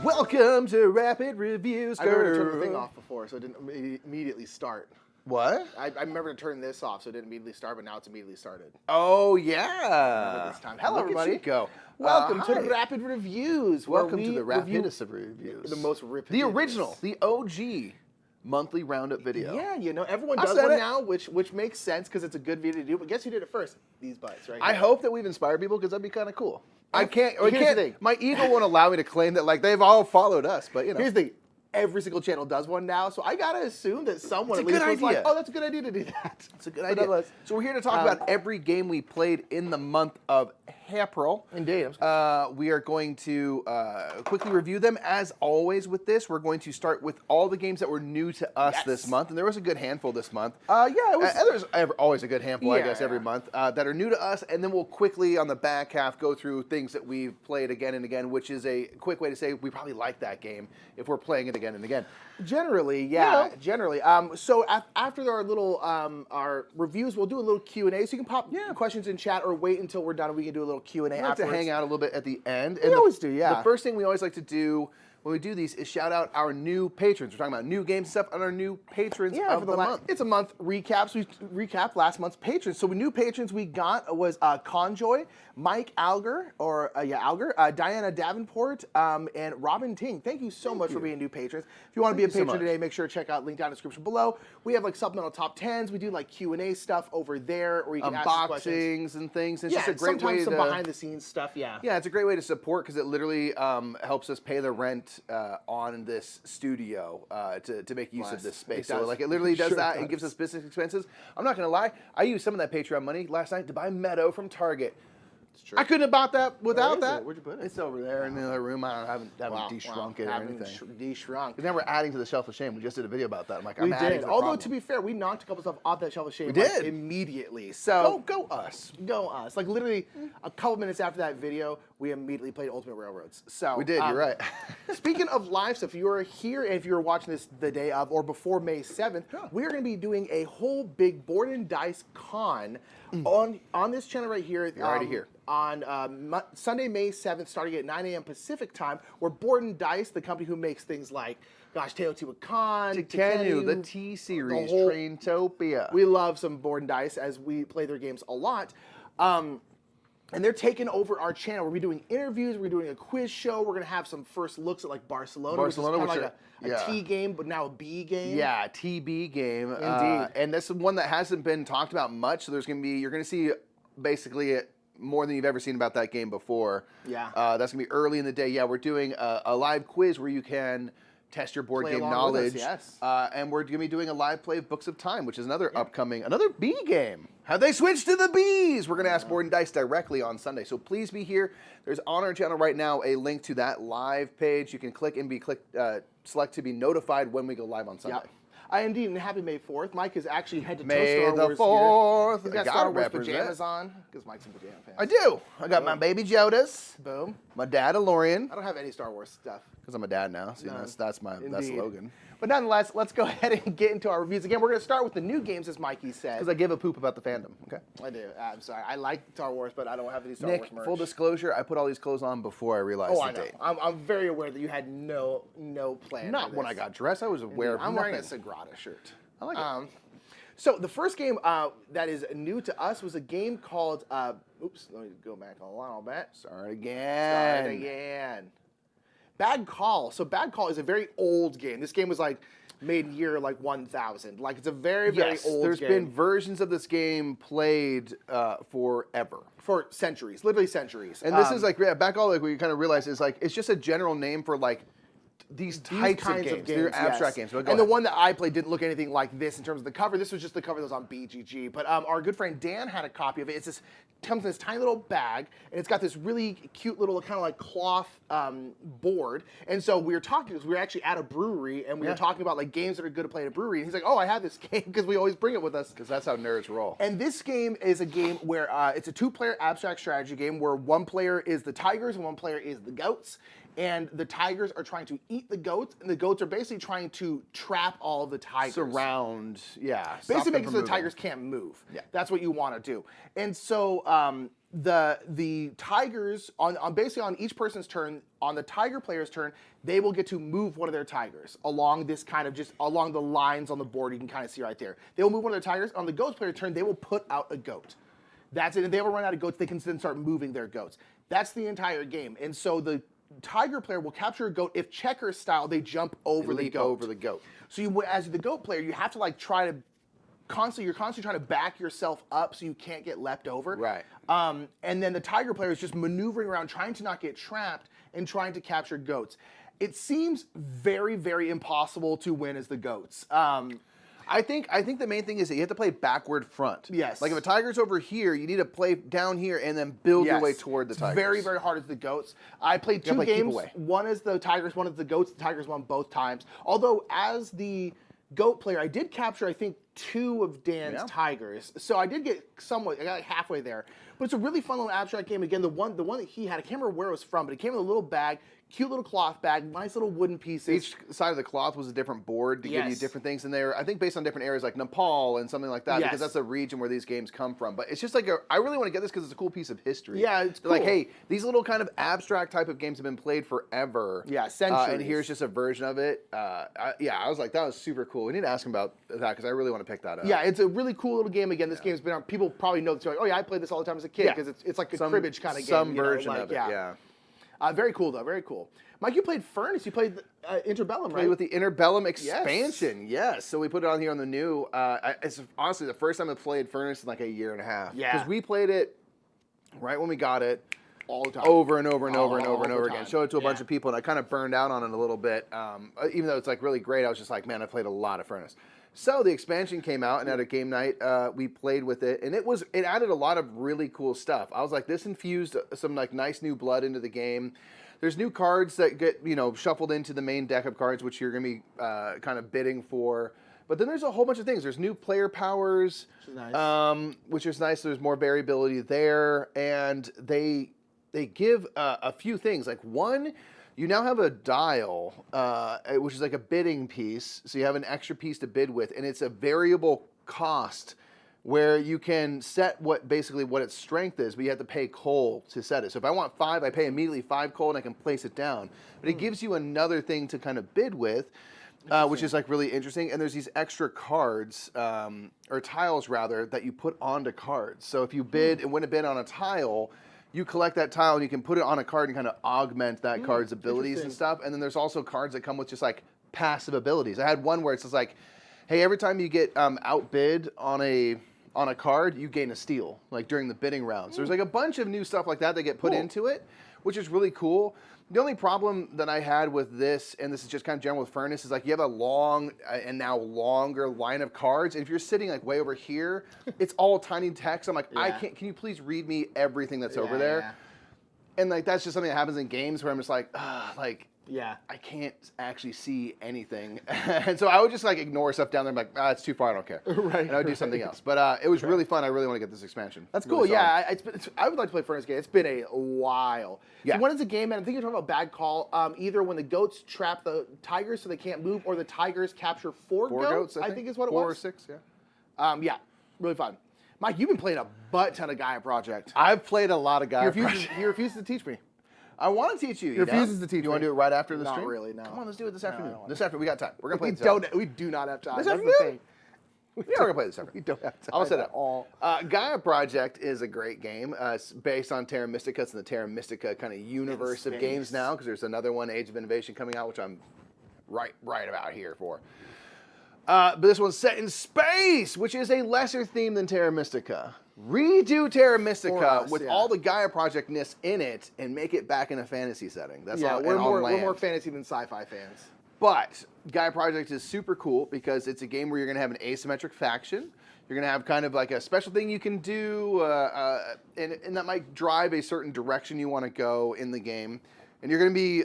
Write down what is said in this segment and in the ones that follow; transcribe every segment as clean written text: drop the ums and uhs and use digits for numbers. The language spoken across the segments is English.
Welcome to Rapid Reviews. I remember to turn the thing off before, so it didn't immediately start. What? I remember to turn this off, so it didn't immediately start, but now it's immediately started. Oh, yeah. Remember this time. Hello, Look everybody. At you go. Welcome to Hi. Rapid Reviews. where Welcome to we the review rapidest of reviews. The most rapid. The original, the OG monthly roundup video. Yeah, you know, everyone I does said one it. now, which makes sense because it's a good video to do. But guess who did it first? These butts, right? I here. hope that we've inspired people because that'd be kind of cool. I Here's can't. the thing. My ego won't allow me to claim that like they've all followed us, but you know. Here's the thing. Every single channel does one now, so I gotta assume that someone It's at a least good was like, idea. "Oh, that's a good idea to do that." It's a good But idea. nonetheless, So we're here to talk about every game we played in the month of April. Indeed. We are going to quickly review them. As always with this, we're going to start with all the games that were new to us this month. And there was a good handful this month. Yeah, it was. There's always a good handful, I Yeah, guess, every yeah. month that are new to us. And then we'll quickly, on the back half, go through things that we've played again and again, which is a quick way to say we probably like that game if we're playing it again and again. Generally, yeah, generally. So after our little our reviews, we'll do a little Q&A. So you can pop questions in chat, or wait until we're done and we can do a little Q&A We like to afterwards. hang out a little bit at the end. We always do, yeah. The first thing we always like to do when we do these is shout out our new patrons. We're talking about new games and stuff on our new patrons of the month. It's a month recap. So we recapped last month's patrons. So new patrons we got was Conjoy, Mike Alger, Diana Davenport, and Robin Ting. Thank you so much for being new patrons. If you want to be a patron today, make sure to check out link down in the description below. We have like supplemental top 10s. We do like Q&A stuff over there, or you can ask questions. Unboxings and things. It's Yeah, just a great way sometimes some to behind the scenes stuff. Yeah. Yeah, it's a great way to support because it literally helps us pay the rent on this studio to make use of this space. So like it literally does that and gives us business expenses. I'm not gonna lie, I used some of that Patreon money last night to buy Meadow from Target. It's true. I couldn't have bought that without that. Where'd you put it? It's over there in the other room. I haven't de-shrunk it or anything. De-shrunk. Because now we're adding to the shelf of shame. We just did a video about that. I'm like, We I'm adding did. to the Although problem. to be fair, we knocked a couple stuff off that shelf of shame. We did. Immediately. So go us. Go us. Like literally a couple minutes after that video, we immediately played Ultimate Railroads. So We did. You're right. Speaking of live stuff, if you are here and if you're watching this the day of or before May 7th, we are going to be doing a whole big board and dice con on this channel right here. You're already here. On Sunday, May 7th, starting at 9 a.m. Pacific time, where Board and Dice, the company who makes things like, Teoti Wakan, Tekenu, the T-Series, Traintopia. We love some Board and Dice as we play their games a lot. And they're taking over our channel. We're doing interviews. We're doing a quiz show. We're going to have some first looks at like Barcelona, which is kind of like a T game, but now a B game. Yeah, TB game. Indeed. And this is one that hasn't been talked about much. So you're going to see basically more than you've ever seen about that game before. Yeah. That's going to be early in the day. Yeah, we're doing a live quiz where you can test your board game knowledge. And we're going to be doing a live play of Books of Time, which is another another B game. Have they switched to the Bs? We're going to ask Board and Dice directly on Sunday. So please be here. There's on our channel right now a link to that live page. You can click and select to be notified when we go live on Sunday. Yep. Indeed, and happy May 4th. Mike is actually head to toe May Star Wars the 4th. He's got Star Wars pajamas on, because Mike's a pajama fan. I do. I got my baby Jodas. Boom. My dad, DeLorean. I don't have any Star Wars stuff. Because I'm a dad now. See, that's my slogan. But nonetheless, let's go ahead and get into our reviews. Again, we're going to start with the new games, as Mikey said. Because I give a poop about the fandom, okay? I do. I'm sorry. I like Star Wars, but I don't have any Star Nick, Wars merch. full disclosure, I put all these clothes on before I realized the date. I'm very aware that you had no plan. Not when I got dressed. I was aware of I'm nothing. wearing a Sagrada shirt. I like it. So the first game that is new to us was a game called, oops, let me go back a little bit. Start again. Bad Call. So Bad Call is a very old game. This game was like made in year like 1000. Like it's a very, very old game. There's been versions of this game played forever. For centuries, literally centuries. And this is like, Bad Call, like we kind of realize is like, it's just a general name for like these types of games. They're abstract games. But and the one that I played didn't look anything like this in terms of the cover. This was just the cover that was on BGG. But our good friend Dan had a copy of it. It comes in this tiny little bag, and it's got this really cute little kind of like cloth board. And so we were talking, because we were actually at a brewery, and we were talking about like games that are good to play at a brewery. And he's like, "Oh, I have this game," because we always bring it with us. Because that's how nerds roll. And this game is a game where it's a two-player abstract strategy game where one player is the tigers and one player is the goats. And the tigers are trying to eat the goats, and the goats are basically trying to trap all of the tigers. Surround, Basically making so the tigers can't move. Yeah. That's what you want to do. And so the tigers on basically on each person's turn, on the tiger player's turn, they will get to move one of their tigers along this kind of just along the lines on the board. You can kind of see right there. They will move one of their tigers. On the goat player's turn, they will put out a goat. That's it. If they ever run out of goats, they can then start moving their goats. That's the entire game. And so the tiger player will capture a goat. If checkers style, they jump over the goat. Over the goat. So you, as the goat player, you have to like try to you're constantly trying to back yourself up so you can't get leapt over. Right. And then the tiger player is just maneuvering around, trying to not get trapped and trying to capture goats. It seems very, very impossible to win as the goats. I think the main thing is that you have to play backward front. Yes. Like if a tiger's over here, you need to play down here and then build your way toward the tigers. Very, very hard as the goats. I played two games. One is the tigers, one is the goats. The tigers won both times. Although as the goat player, I did capture, I think, 2 of Dan's tigers. So I did get somewhat, I got like halfway there. But it's a really fun little abstract game. Again, the one that he had, I can't remember where it was from, but it came in a little bag, cute little cloth bag, nice little wooden pieces. Each side of the cloth was a different board to give you different things in there. I think based on different areas like Nepal and something like that, because that's the region where these games come from. But it's just like, I really want to get this because it's a cool piece of history. Yeah, it's cool. Like, hey, these little kind of abstract type of games have been played forever. Yeah, centuries. And here's just a version of it. I was like, that was super cool. We need to ask him about that because I really want to pick that up. Yeah, it's a really cool little game. Again, this game's been on, people probably know this. Like, oh yeah, I played this all the time as a kid because it's like a cribbage kind of game. Some version of it, yeah. Very cool, though. Very cool. Mike, you played Furnace. You played Interbellum, right? With the Interbellum expansion, yes. So we put it on here on the new. It's honestly the first time I played Furnace in like a year and a half. Yeah. Because we played it right when we got it. All the time. Over and over and over and over and over again. Showed it to a bunch of people, and I kind of burned out on it a little bit. Even though it's like really great, I was just like, man, I played a lot of Furnace. So the expansion came out, and at a game night, we played with it, and it added a lot of really cool stuff. I was like, this infused some like nice new blood into the game. There's new cards that get shuffled into the main deck of cards, which you're gonna be kind of bidding for. But then there's a whole bunch of things. There's new player powers, which is nice. There's more variability there, and they give a few things. Like one, you now have a dial, which is like a bidding piece. So you have an extra piece to bid with, and it's a variable cost where you can set what its strength is, but you have to pay coal to set it. So if I want 5, I pay immediately 5 coal, and I can place it down. But it gives you another thing to kind of bid with, which is like really interesting. And there's these extra cards, or tiles rather, that you put onto cards. So if you bid and win a bid on a tile, you collect that tile and you can put it on a card and kind of augment that card's abilities and stuff. And then there's also cards that come with just like passive abilities. I had one where it's just like, hey, every time you get outbid on a card, you gain a steal, like during the bidding round. So there's like a bunch of new stuff like that get put into it, which is really cool. The only problem that I had with this, and this is just kind of general with Furnace, is like you have a long and now longer line of cards. And if you're sitting like way over here, it's all tiny text. I'm like, I can't, can you please read me everything that's over there? Yeah. And like, that's just something that happens in games where I'm just like, I can't actually see anything. And so I would just like ignore stuff down there. I'm like, it's too far, I don't care. Right. And I would do something else. But it was really fun. I really want to get this expansion. That's cool. Really I would like to play Furnace game. It's been a while. Yeah. So when is the game? And I think you're talking about bad call. Either when the goats trap the tigers so they can't move, or the tigers capture four goats. I think is what it was. 4 or 6. Yeah. Really fun. Mike, you've been playing a butt ton of Gaia Project. I've played a lot of Gaia Project. He refuses to teach me. I want to teach you. He refuses to teach me. You want to do it right after the stream? Not really, no. Come on, let's do it this afternoon. This afternoon, we got time. We're going to play We do not have time. This That's afternoon? the thing. We're going to play this afternoon. We don't have time I'll say that at all. Gaia Project is a great game. It's based on Terra Mystica. It's in the Terra Mystica kind of universe of games now, because there's another one, Age of Innovation, coming out, which I'm right about here for. But this one's set in space, which is a lesser theme than Terra Mystica. Redo Terra Mystica with all the Gaia Project-ness in it and make it back in a fantasy setting. That's all. We're more fantasy than sci-fi fans. But Gaia Project is super cool because it's a game where you're going to have an asymmetric faction. You're going to have kind of like a special thing you can do, and that might drive a certain direction you want to go in the game. And you're going to be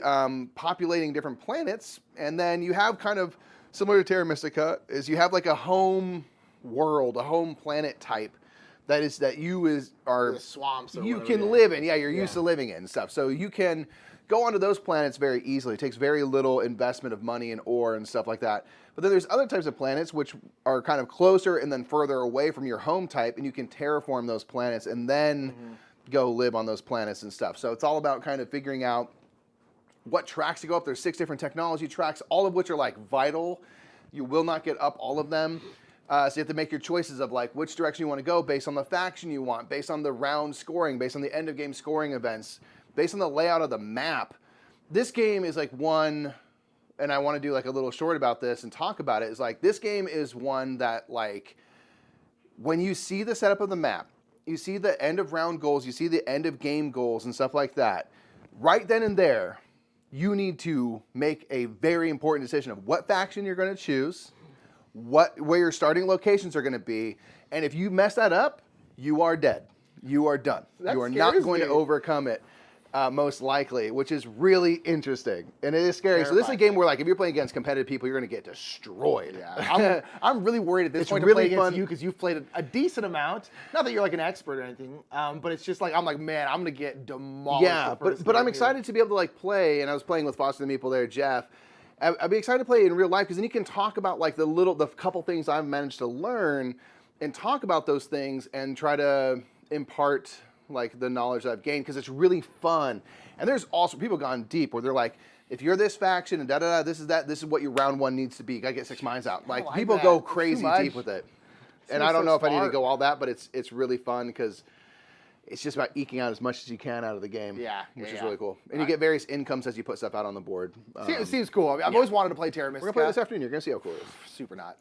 populating different planets, and then you have kind of similar to Terra Mystica, is you have like a home world, a home planet type that you are the swamps you can live in. Yeah, you're used to living in and stuff. So you can go onto those planets very easily. It takes very little investment of money and ore and stuff like that. But then there's other types of planets which are kind of closer and then further away from your home type, and you can terraform those planets and then go live on those planets and stuff. So it's all about kind of figuring out what tracks to go up. There's 6 different technology tracks, all of which are like vital. You will not get up all of them. So you have to make your choices of like which direction you want to go based on the faction you want, based on the round scoring, based on the end of game scoring events, based on the layout of the map. This game is like one, and I want to do like a little short about this and talk about it, is like this game is one that like when you see the setup of the map, you see the end of round goals, you see the end of game goals and stuff like that, right then and there, you need to make a very important decision of what faction you're going to choose, where your starting locations are going to be, and if you mess that up, you are dead. You are done. You are not going to overcome it, most likely, which is really interesting. And it is scary. Terrifying. So this is a game where, like, if you're playing against competitive people, you're going to get destroyed. Yeah. I'm really worried at this point to play against you because you've played a decent amount. Not that you're like an expert or anything, but it's just like, I'm like, man, I'm going to get demolished. Yeah, but I'm excited to be able to, like, play, and I was playing with Foster the Meeple there, Jeff. I'd be excited to play in real life because then you can talk about, like, the couple things I've managed to learn and talk about those things and try to impart like the knowledge that I've gained because it's really fun. And there's also people gone deep where they're like, if you're this faction and da-da-da, this is what your round 1 needs to be. You gotta get 6 mines out. Like people go crazy deep with it. And I don't know if I need to go all that, but it's really fun because it's just about eking out as much as you can out of the game. Yeah. Which is really cool. And you get various incomes as you put stuff out on the board. It seems cool. I mean, I've always wanted to play Terra Mystica. We're gonna play this afternoon. You're gonna see how cool it is. Super not.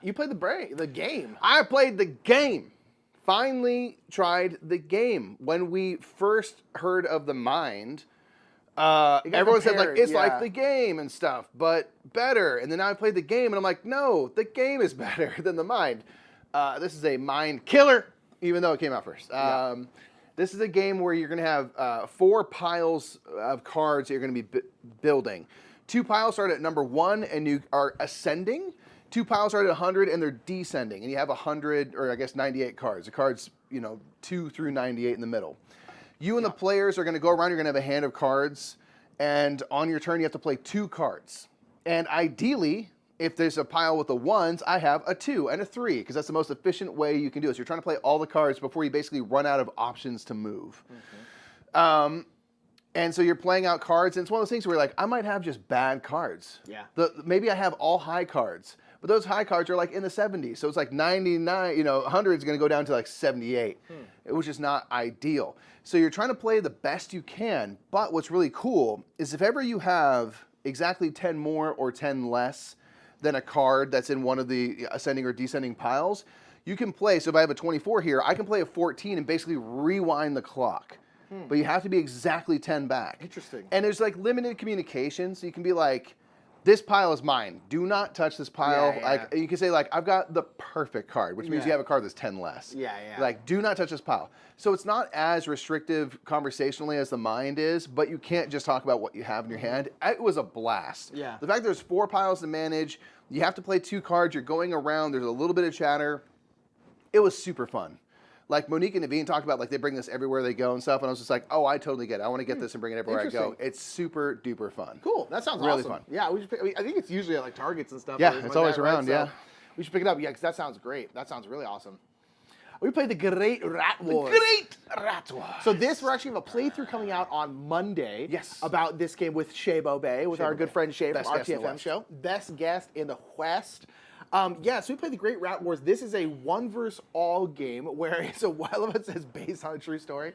You played the game. I played the game. Finally tried the game. When we first heard of the Mind, everyone said like it's like the game and stuff, but better. And then I played the game and I'm like, no, the game is better than the Mind. This is a mind killer, even though it came out first. This is a game where you're going to have 4 piles of cards that you're going to be building. 2 piles start at number 1 and you are ascending. 2 piles are at 100 and they're descending, and you have 100 or I guess 98 cards. The cards, 2 through 98 in the middle. You and the players are going to go around. You're going to have a hand of cards, and on your turn you have to play 2 cards. And ideally, if there's a pile with the 1s, I have a 2 and a 3 because that's the most efficient way you can do it. So you're trying to play all the cards before you basically run out of options to move. And so you're playing out cards, and it's one of those things where you're like, I might have just bad cards. Yeah. Maybe I have all high cards. But those high cards are like in the 70s. So it's like 99, 100 is going to go down to like 78, which is not ideal. So you're trying to play the best you can. But what's really cool is if ever you have exactly 10 more or 10 less than a card that's in one of the ascending or descending piles, you can play. So if I have a 24 here, I can play a 14 and basically rewind the clock. But you have to be exactly 10 back. Interesting. And there's like limited communication. So you can be like, this pile is mine. Do not touch this pile. Like you can say like, I've got the perfect card, which means you have a card that's 10 less. Like, do not touch this pile. So it's not as restrictive conversationally as the Mind is, but you can't just talk about what you have in your hand. It was a blast. Yeah. The fact there's 4 piles to manage, you have to play 2 cards, you're going around, there's a little bit of chatter. It was super fun. Like Monique and Naveen talked about, like they bring this everywhere they go and stuff, and I was just like, oh, I totally get it. I want to get this and bring it everywhere I go. It's super duper fun. Cool. That sounds really awesome. Fun. Yeah, I think it's usually at like Targets and stuff. Yeah, it's always around. Right? So we should pick it up. Yeah, because that sounds great. That sounds really awesome. We played the Great Rat Wars. So we're actually have a playthrough coming out on Monday. Yes. About this game with Shabo Bay, with our good friend Shay from RTFM show. Best guest in the West. So we played the Great Rat Wars. This is a 1 versus all game where it's one of us is based on a true story.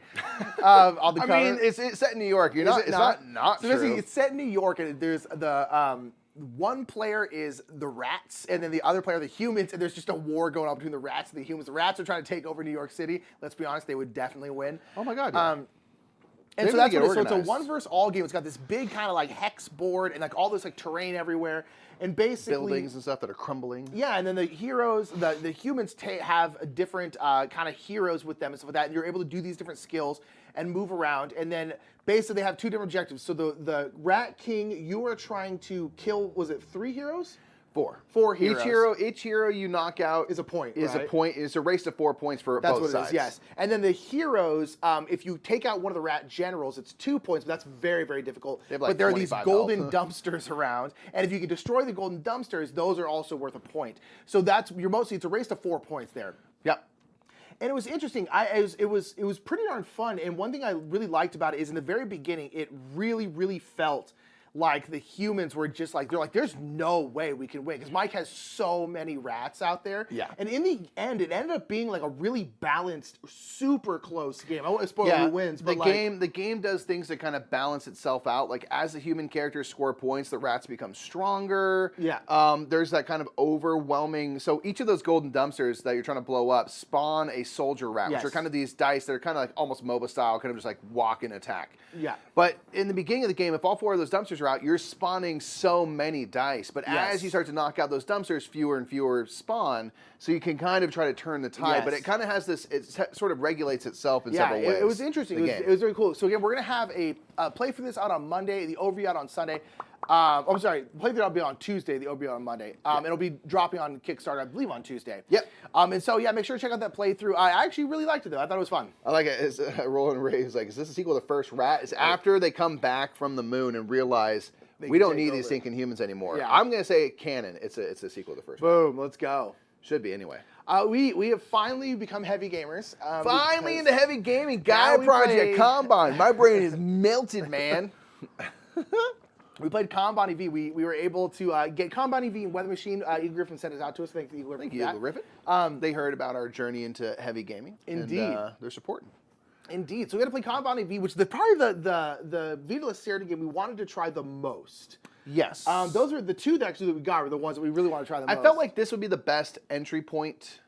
On the cover. I mean, it's set in New York. It's not so true. It's set in New York, and there's the one player is the rats, and then the other player are the humans, and there's just a war going on between the rats and the humans. The rats are trying to take over New York City. Let's be honest, they would definitely win. Oh my God, yeah. And so that's what it is. So it's a 1 versus all game. It's got this big kind of like hex board and like all this like terrain everywhere. And basically buildings and stuff that are crumbling. Yeah, and then the heroes, the humans have different kind of heroes with them and stuff like that. And you're able to do these different skills and move around. And then basically they have 2 different objectives. So the Rat King, you are trying to kill, was it 3 heroes? 4. 4 heroes. Each hero you knock out is a point. It's a race to 4 points for that's both sides. That's what it is. Yes. And then the heroes, if you take out one of the rat generals, it's 2 points, but that's very, very difficult. Like but there are these golden health. dumpsters around, and if you can destroy the golden dumpsters, those are also worth a point. So it's a race to 4 points there. Yep. And it was interesting. It was pretty darn fun. And one thing I really liked about it is in the very beginning, it really felt like the humans were just like, they're like, there's no way we can win because Mike has so many rats out there. Yeah. And in the end, it ended up being like a really balanced, super close game. I won't spoil who wins, but the game does things to kind of balance itself out. Like as the human characters score points, the rats become stronger. Yeah. There's that kind of overwhelming. So each of those golden dumpsters that you're trying to blow up spawn a soldier rat, which are kind of these dice that are kind of like almost MOBA style, kind of just like walk and attack. Yeah. But in the beginning of the game, if all 4 of those dumpsters are out, you're spawning so many dice. But as you start to knock out those dumpsters, fewer and fewer spawn. So you can kind of try to turn the tide. But it kind of has this, it sort of regulates itself in several ways. It was interesting. It was very cool. So again, we're going to have a play for this out on Monday, the overview out on Sunday. I'm sorry, play through will be on Tuesday, the overview on Monday. It'll be dropping on Kickstarter, I believe, on Tuesday. Yep. And so, yeah, make sure to check out that playthrough. I actually really liked it, though. I thought it was fun. I like it. It's, Roland Ray is like, is this a sequel to First Rat? It's after they come back from the moon and realize we don't need these stinking humans anymore. Yeah. I'm going to say canon. It's a sequel to First Rat. Boom, let's go. Should be, anyway. We have finally become heavy gamers. Finally into heavy gaming. Gaia Project Combine. My brain is melted, man. We played Kanban EV. We were able to get Kanban EV and Weather Machine. Eagle Griffin sent it out to us. Thank you, Eagle Griffin. Thank you, Eagle Griffin. They heard about our journey into heavy gaming. Indeed. And, they're supporting. Indeed. So we got to play Kanban EV, which is probably the Vita Lacerda game we wanted to try the most. Yes. Those are the two that we got were the ones that we really want to try the most. I felt like this would be the best entry point.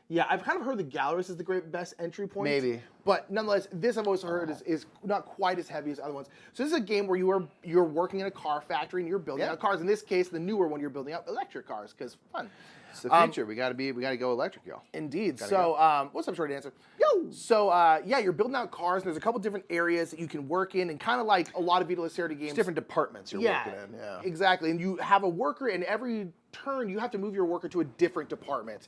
Yeah, I've kind of heard the Gallerist is the best entry point. Maybe. But nonetheless, this I've always heard is not quite as heavy as other ones. So this is a game where you're working in a car factory and you're building out cars. In this case, the newer one, you're building out electric cars because fun. It's the future. We got to go electric, y'all. Indeed. So, what's up, short answer? Yo. So, yeah, you're building out cars. And there's a couple different areas that you can work in, and kind of like a lot of Vita Lacerda games. It's different departments you're working in. Yeah. Exactly. And you have a worker, and every turn you have to move your worker to a different department.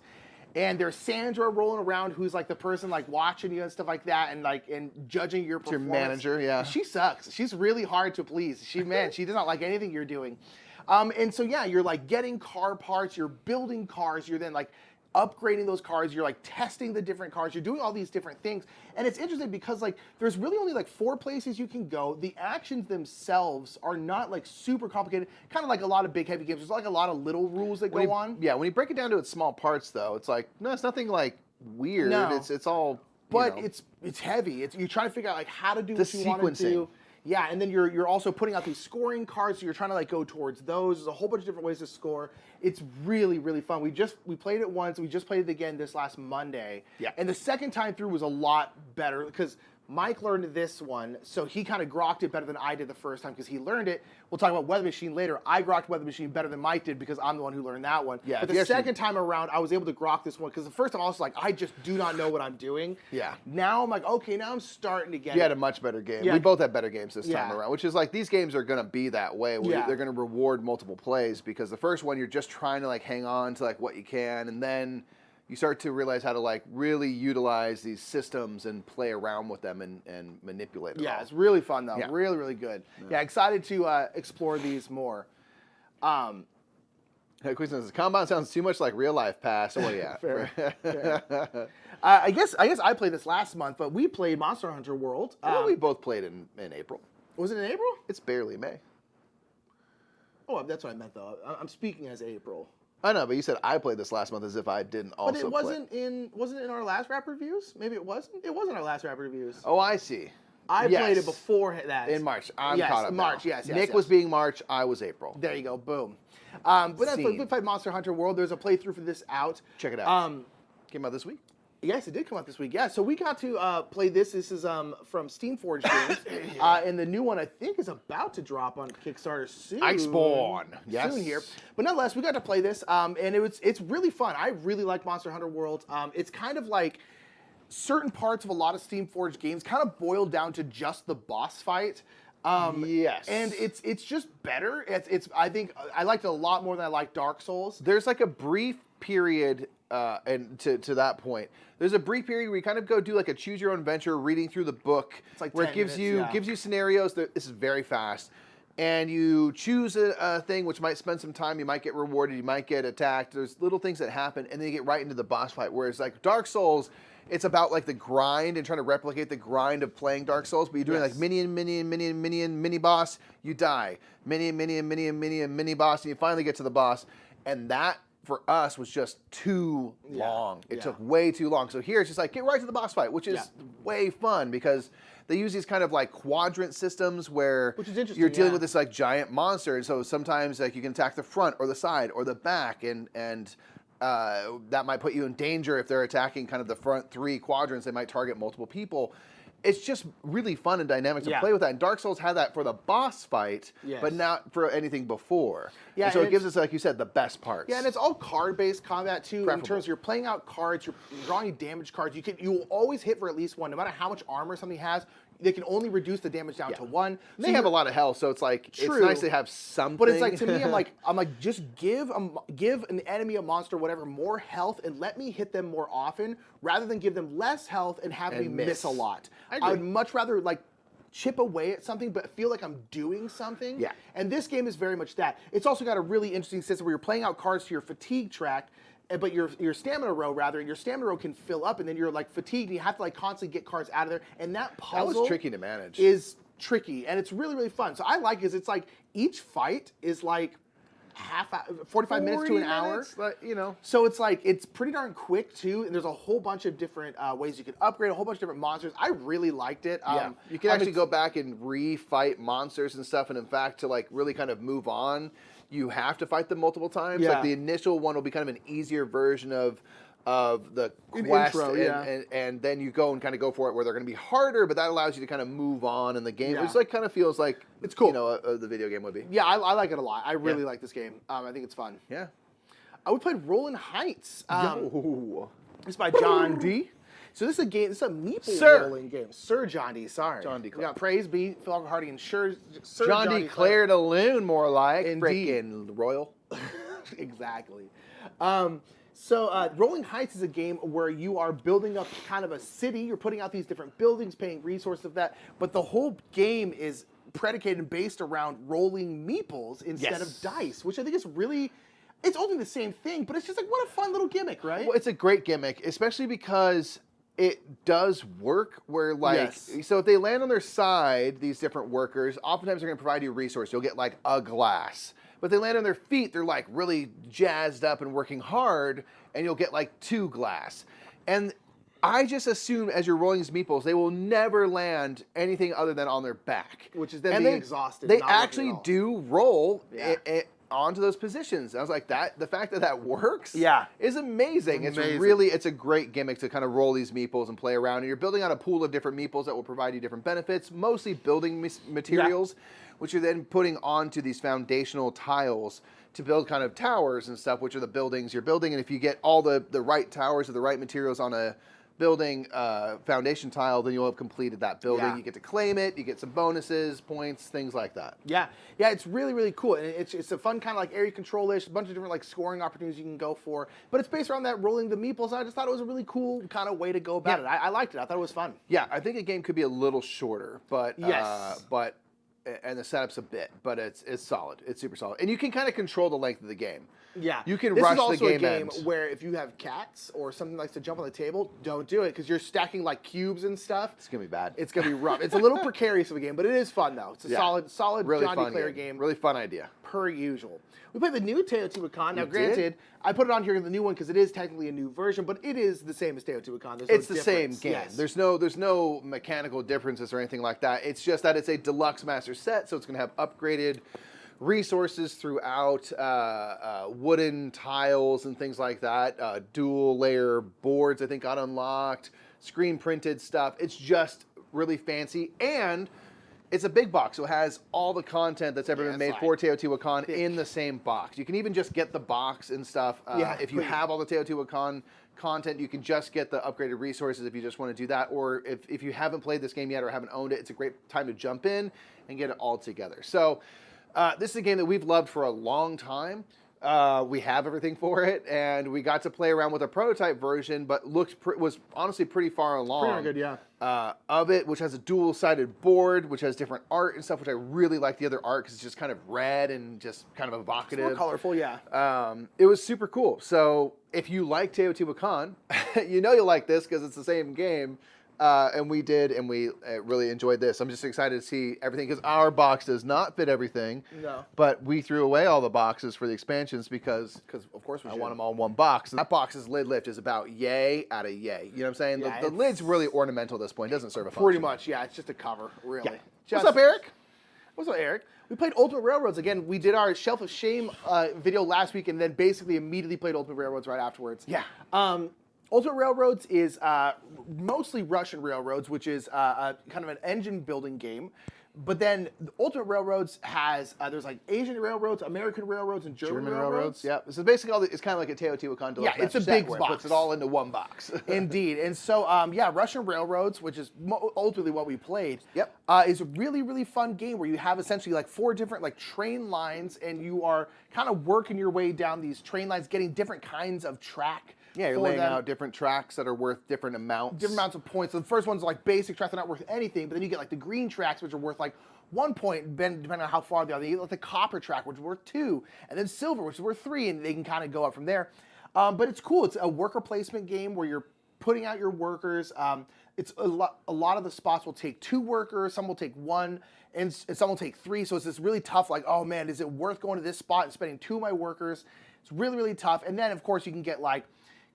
And there's Sandra rolling around, who's like the person like watching you and stuff like that, and judging your performance. Your manager, yeah. She sucks. She's really hard to please. She does not like anything you're doing. And so yeah, you're like getting car parts, you're building cars, you're then like upgrading those cars, you're like testing the different cars, you're doing all these different things. And it's interesting because like there's really only like 4 places you can go. The actions themselves are not like super complicated, kind of like a lot of big heavy games. There's like a lot of little rules that go on. Yeah, when you break it down to its small parts though, it's like, no, it's nothing like weird. No. It's all But it's heavy. You're trying to figure out like how to do what you want to do. Yeah, and then you're also putting out these scoring cards, so you're trying to like go towards those. There's a whole bunch of different ways to score. It's really fun. We played it once. We just played it again this last Monday. Yeah. And the second time through was a lot better because Mike learned this one, so he kind of grokked it better than I did the first time because he learned it. We'll talk about Weather Machine later. I grokked Weather Machine better than Mike did because I'm the one who learned that one. Yeah, but the second time around, I was able to grok this one because the first time I was like, I just do not know what I'm doing. Yeah. Now I'm like, okay, now I'm starting to get it. You had a much better game. Yeah. We both had better games this time around, which is like these games are going to be that way. They're going to reward multiple plays because the first one, you're just trying to like hang on to like what you can, and then you start to realize how to like really utilize these systems and play around with them and manipulate it. Yeah, it's really fun though. Yeah. Really good. Yeah, excited to explore these more. Question says, Kanban sounds too much like real life pass. Oh yeah. Fair. I guess I played this last month, but we played Monster Hunter World. We both played in April. Was it in April? It's barely May. Oh, that's what I meant though. I'm speaking as April. I know, but you said I played this last month as if I didn't also play. But it wasn't in our last rap reviews? Maybe it wasn't? It wasn't our last rap reviews. Oh, I see. I played it before that. In March. I'm caught up March, now. yes. Nick was being March, I was April. There you go, boom. But we played Monster Hunter World. There's a playthrough for this out. Check it out. Came out this week? Yes, it did come out this week. Yeah, so we got to play this. This is from Steamforged Games, and the new one I think is about to drop on Kickstarter soon. Iceborne, yes, soon here. But nonetheless, we got to play this, and it's really fun. I really like Monster Hunter World. It's kind of like certain parts of a lot of Steamforged games kind of boil down to just the boss fight. Yes, and it's just better. I think I liked it a lot more than I liked Dark Souls. There's like a brief period. And to that point, there's a brief period where you kind of go do like a choose your own adventure, reading through the book, it's like where it gives you scenarios. This is very fast, and you choose a thing which might spend some time. You might get rewarded. You might get attacked. There's little things that happen, and then you get right into the boss fight. Whereas like Dark Souls, it's about like the grind and trying to replicate the grind of playing Dark Souls. But you're doing like mini boss, you die. Mini boss, and you finally get to the boss. And that for us was just too long. It took way too long. So here it's just like get right to the boss fight, which is way fun because they use these kind of like quadrant systems where you're dealing with this like giant monster, and so sometimes like you can attack the front or the side or the back, and that might put you in danger if they're attacking kind of the front 3 quadrants. They might target multiple people. It's just really fun and dynamic to play with that. And Dark Souls had that for the boss fight, but not for anything before. Yeah, and so it gives us, like you said, the best parts. Yeah, and it's all card-based combat too. In terms of you're playing out cards, you're drawing damage cards. You will always hit for at least 1, no matter how much armor something has. They can only reduce the damage down to 1. So they have a lot of health, so it's like it's nice to have something. But it's like to me, I'm like just give an enemy, a monster, whatever, more health and let me hit them more often, rather than give them less health and have me miss a lot. I would much rather like chip away at something, but feel like I'm doing something. Yeah. And this game is very much that. It's also got a really interesting system where you're playing out cards to your fatigue track. But your stamina row, and your stamina row can fill up, and then you're like fatigued, and you have to like constantly get cards out of there, and that puzzle that was tricky to manage. Is tricky, and it's really, really fun. So I like it. It's like each fight is like 45 minutes to an hour. But, you know. So it's like, it's pretty darn quick too, and there's a whole bunch of different ways you can upgrade, a whole bunch of different monsters. I really liked it. You can actually go back and re-fight monsters and stuff, and in fact, to like really kind of move on, you have to fight them multiple times. Like the initial one will be kind of an easier version of the quest, and then you go and kind of go for it where they're going to be harder, but that allows you to kind of move on in the game. It's like kind of feels like it's cool. You know, the video game would be. Yeah, I like it a lot. I really like this game. I think it's fun. Yeah. We played Rolling Heights. It's by John D. So this is a game. This is a meeple rolling game. Sir John D. Sorry. John D. We got Praise be Phil Hardy and Sir John D. Claire de Lune, more like. Frickin' royal. Exactly. So Rolling Heights is a game where you are building up kind of a city. You're putting out these different buildings, paying resources of that. But the whole game is predicated and based around rolling meeples instead of dice, which I think is really... It's only the same thing, but it's just like, what a fun little gimmick, right? Well, it's a great gimmick, especially because it does work where, like, so if they land on their side, these different workers, oftentimes they're going to provide you a resource. You'll get, like, a glass. But if they land on their feet, they're, like, really jazzed up and working hard, and you'll get, like, 2 glass. And I just assume as you're rolling these meeples, they will never land anything other than on their back. Which is then being exhausted. They actually do roll onto those positions. I was like, the fact that that works is amazing. It's a great gimmick to kind of roll these meeples and play around. And you're building out a pool of different meeples that will provide you different benefits, mostly building materials, which you're then putting onto these foundational tiles to build kind of towers and stuff, which are the buildings you're building. And if you get all the right towers or the right materials on a building foundation tile, then you'll have completed that building. You get to claim it, you get some bonuses, points, things like that. Yeah, it's really, really cool. And it's a fun kind of like area control-ish, a bunch of different like scoring opportunities you can go for. But it's based around that rolling the meeples. I just thought it was a really cool kind of way to go about it. I liked it. I thought it was fun. Yeah, I think a game could be a little shorter, but and the setup's a bit, but it's solid. It's super solid. And you can kind of control the length of the game. Yeah. You can rush the game. This is also a game where if you have cats or something likes to jump on the table, don't do it because you're stacking like cubes and stuff. It's going to be bad. It's going to be rough. It's a little precarious of a game, but it is fun though. It's a solid really John D. Claire game. Really fun idea. Per usual. We played the new Teoti Wakan. Now, granted, I put it on here the new one because it is technically a new version, but it is the same as Teoti Wakan. It's the same game. Yes. There's no mechanical differences or anything like that. It's just that it's a deluxe master set, so it's going to have upgraded resources throughout, wooden tiles and things like that, dual layer boards I think got unlocked, screen printed stuff. It's just really fancy, and it's a big box, so it has all the content that's ever been made for Teoti Wakan in the same box. You can even just get the box and stuff. If you have all the Teoti Wakan content, you can just get the upgraded resources if you just want to do that. Or if you haven't played this game yet or haven't owned it, it's a great time to jump in and get it all together. So this is a game that we've loved for a long time. We have everything for it, and we got to play around with a prototype version, but was honestly pretty far along. Pretty good, yeah. Of it, which has a dual-sided board, which has different art and stuff, which I really like the other art because it's just kind of red and just kind of evocative. It's more colorful, yeah. It was super cool. So if you like Teoti Wakan, you know you'll like this because it's the same game. And we really enjoyed this. I'm just excited to see everything because our box does not fit everything. No. But we threw away all the boxes for the expansions because of course I want them all in one box. And that box's lid lift is about yay out of yay. You know what I'm saying? Yeah, the lid's really ornamental at this point. It doesn't serve a function. Pretty much, yeah. It's just a cover, really. Yeah. What's up, Eric? What's up, Eric? We played Ultimate Railroads again. We did our Shelf of Shame video last week, and then basically immediately played Ultimate Railroads right afterwards. Yeah. Ultimate Railroads is mostly Russian railroads, which is kind of an engine building game. But then Ultimate Railroads has there's like Asian railroads, American railroads, and German railroads. Yeah. So basically, it's kind of like a Teoti Wakan. Yeah, it's a big box. Puts it all into one box. Indeed. And so, Russian Railroads, which is ultimately what we played, Yep. is a really, really fun game where you have essentially like 4 different like train lines, and you are kind of working your way down these train lines, getting different kinds of track. Yeah, you're laying out different tracks that are worth different amounts. Different amounts of points. So the first one's like basic tracks, they're not worth anything, but then you get like the green tracks, which are worth like 1 point, depending on how far they are. Then you get like the copper track, which is worth 2, and then silver, which is worth 3, and they can kind of go up from there. But it's cool. It's a worker placement game where you're putting out your workers. It's a lot of the spots will take 2 workers, some will take 1, and some will take 3. So it's this really tough, like, oh man, is it worth going to this spot and spending 2 of my workers? It's really, really tough. And then, of course, you can get like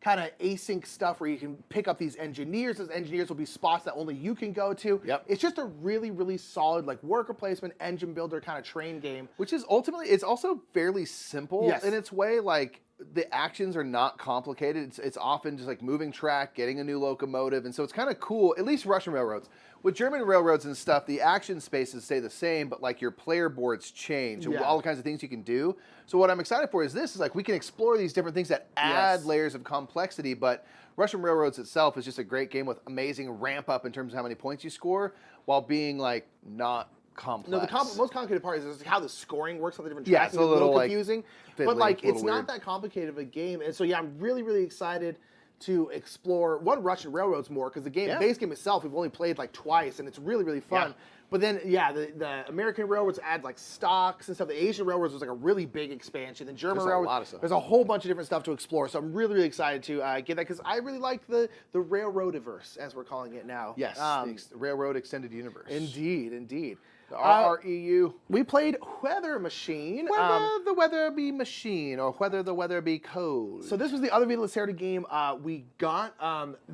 kind of async stuff where you can pick up these engineers. Those engineers will be spots that only you can go to. Yep. It's just a really, really solid like worker placement, engine builder kind of train game. Which is ultimately, it's also fairly simple in its way. Like the actions are not complicated. It's often just like moving track, getting a new locomotive. And so it's kind of cool, at least Russian railroads. With German railroads and stuff, the action spaces stay the same, but like your player boards change and all the kinds of things you can do. So what I'm excited for is like we can explore these different things that add layers of complexity, but Russian Railroads itself is just a great game with amazing ramp up in terms of how many points you score while being like not complex. No, the most complicated part is how the scoring works on the different tracks. It's a little confusing, but like it's weird. not that complicated of a game. And so I'm really, really excited to explore Russian Railroads more because the base game itself we've only played like twice, and it's really, really fun. Yeah. But then, the American railroads add like stocks and stuff. The Asian railroads was like a really big expansion. The German railroads, a lot of stuff. There's a whole bunch of different stuff to explore. So I'm really, really excited to get that because I really like the Railroadiverse, as we're calling it now. Yes, the Railroad Extended Universe. Indeed, indeed. The RREU. We played Weather Machine. Whether the weather be machine or whether the weather be cold. So this was the other Vita Lacerda game we got.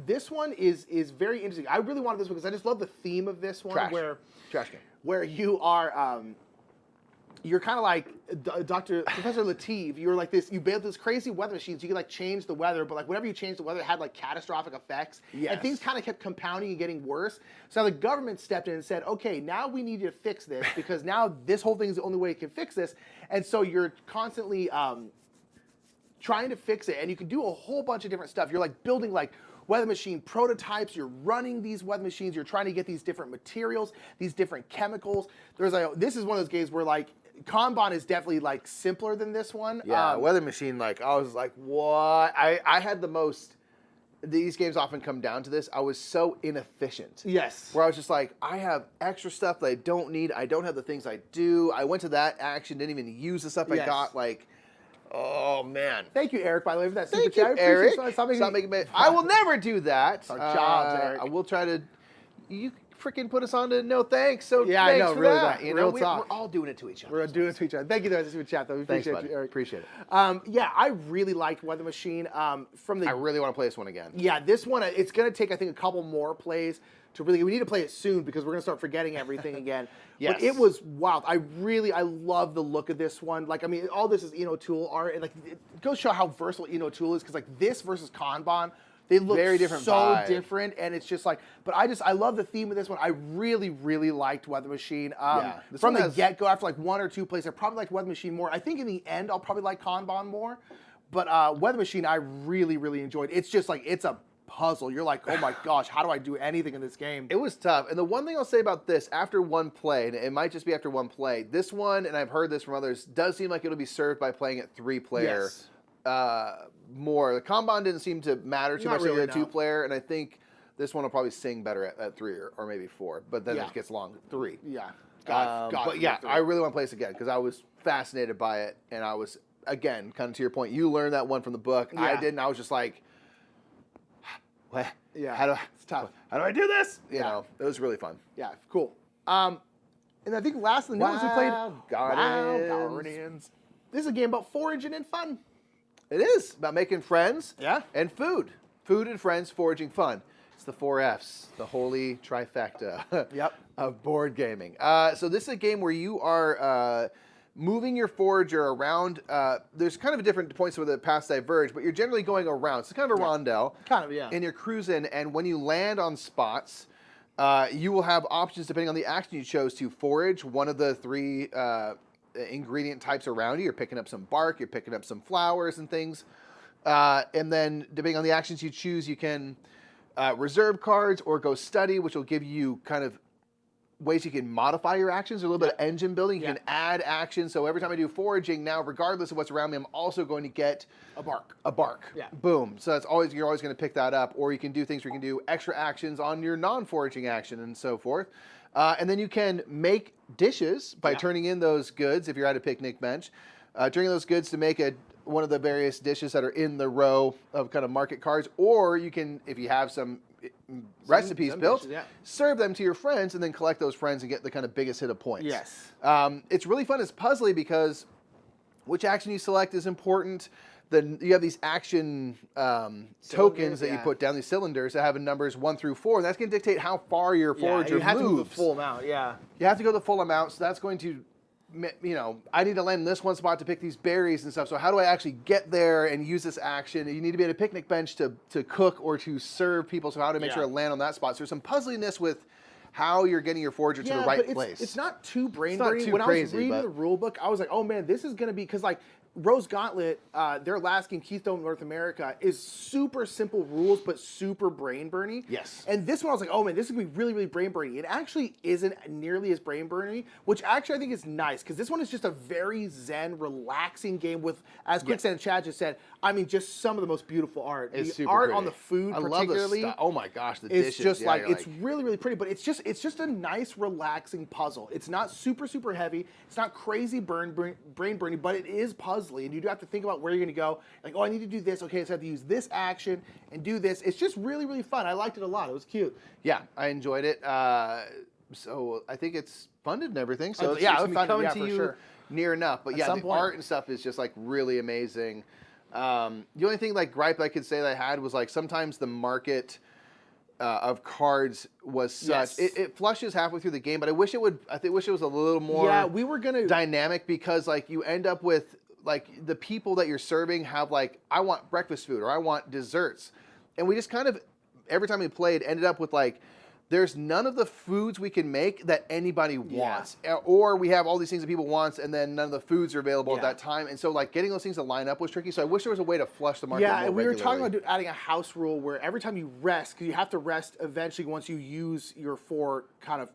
This one is very interesting. I really wanted this one because I just love the theme of this one. Trash game. Where you are... you're kind of like Professor Lateef. You're like this. You build this crazy weather machines. So you can like change the weather, but like whenever you change the weather, it had like catastrophic effects. Yes. And things kind of kept compounding and getting worse. So the government stepped in and said, "Okay, now we need you to fix this because now this whole thing is the only way you can fix this." And so you're constantly trying to fix it, and you can do a whole bunch of different stuff. You're like building like weather machine prototypes. You're running these weather machines. You're trying to get these different materials, these different chemicals. This is one of those games where like Kanban is definitely like simpler than this one. Yeah, weather machine. Like I was like, what? I had the most. These games often come down to this. I was so inefficient. Yes. Where I was just like, I have extra stuff that I don't need. I don't have the things I do. I went to that action, didn't even use the stuff I got. Like, oh man. Thank you, Eric, by the way, for that super Thank chat. you, Eric. Stop making me. I will never do that. Our jobs, Eric. I will try to. You freaking put us on to no thanks. So yeah, thanks I know, for really that. You know, we're all doing it to each other. We're doing it to each other. Thank you, there, super chat though. We appreciate you, Eric. Appreciate it. I really liked Weather Machine. I really want to play this one again. Yeah, this one it's going to take I think a couple more plays to really. We need to play it soon because we're going to start forgetting everything again. Yes. But it was wild. I love the look of this one. Like, I mean, all this is Ian O'Toole art, and like it goes to show how versatile Ian O'Toole is because like this versus Kanban. They look very different so different, and it's just like, but I love the theme of this one. I really, really liked Weather Machine. From the get-go, after like 1 or 2 plays, I probably liked Weather Machine more. I think in the end, I'll probably like Kanban more, but Weather Machine, I really, really enjoyed. It's just like, it's a puzzle. You're like, oh my gosh, how do I do anything in this game? It was tough. And the one thing I'll say about this, after one play, and it might just be after one play, this one, and I've heard this from others, does seem like it'll be served by playing it 3-player more. The Kanban didn't seem to matter too much really, a 2-player, and I think this one will probably sing better at 3 or maybe 4, but then it gets long 3. Yeah. But yeah, I really want to play this again because I was fascinated by it, and I was, again, kind of to your point, you learned that one from the book. I didn't. I was just like, what? Yeah, it's tough. How do I do this? You know, it was really fun. Yeah, cool. And I think last of the new ones we played, Guardians. This is a game about foraging and fun. It is about making friends. Yeah. And food. Food and friends, foraging fun. It's the 4 Fs, the holy trifecta of board gaming. So this is a game where you are moving your forager around. There's kind of different points where the paths diverge, but you're generally going around. So it's kind of a rondelle. Kind of, yeah. And you're cruising, and when you land on spots, you will have options depending on the action you chose to forage one of the 3 ingredient types around you. You're picking up some bark, you're picking up some flowers and things. And then depending on the actions you choose, you can reserve cards or go study, which will give you kind of ways you can modify your actions, a little bit of engine building. You can add actions. So every time I do foraging now, regardless of what's around me, I'm also going to get a bark. A bark. Yeah. Boom. So that's always, you're always going to pick that up. Or you can do things where you can do extra actions on your non-foraging action and so forth. And then you can make dishes by turning in those goods if you're at a picnic bench. Turning those goods to make one of the various dishes that are in the row of kind of market cards. Or you can, if you have some recipes built, serve them to your friends and then collect those friends and get the kind of biggest hit of points. Yes. It's really fun. It's puzzly because which action you select is important. Then you have these action tokens that you put down, these cylinders that have numbers 1 through 4. And that's going to dictate how far your forager moves. You have to move the full amount, You have to go the full amount, so that's going to, you know, I need to land in this one spot to pick these berries and stuff. So how do I actually get there and use this action? You need to be at a picnic bench to cook or to serve people. So how to make sure to land on that spot. So there's some puzzliness with how you're getting your forager to the right place. It's not too brain-burning. When I was reading the rule book, I was like, oh man, this is going to be, because like, Rose Gauntlet, their last game, Keystone North America, is super simple rules, but super brain-burning. Yes. And this one, I was like, oh man, this is going to be really, really brain-burning. It actually isn't nearly as brain-burning, which actually I think is nice, because this one is just a very zen, relaxing game with, as Quicksand and Chad just said, I mean, just some of the most beautiful art. It's the super art pretty. On the food, particularly. Love the oh my gosh, the dishes. It's just like, it's really, really pretty, but it's just a nice, relaxing puzzle. It's not super, super heavy. It's not crazy brain-burning, but it is puzzly, and you do have to think about where you're going to go. Like, oh, I need to do this. Okay, so I have to use this action and do this. It's just really, really fun. I liked it a lot. It was cute. Yeah, I enjoyed it. So I think it's funded and everything. So it's funded, coming to you near enough. But the art and stuff is just like really amazing. The only thing like gripe I could say that I had was like sometimes the market of cards was such it flushes halfway through the game, but I wish it would. I wish it was a little more. We were gonna dynamic because like you end up with like the people that you're serving have like I want breakfast food or I want desserts, and we just kind of every time we played ended up with like there's none of the foods we can make that anybody wants, or we have all these things that people want, and then none of the foods are available at that time, and so like getting those things to line up was tricky. So I wish there was a way to flush the market. Yeah, more we were talking regularly. about adding a house rule where every time you rest, because you have to rest eventually once you use your 4 kind of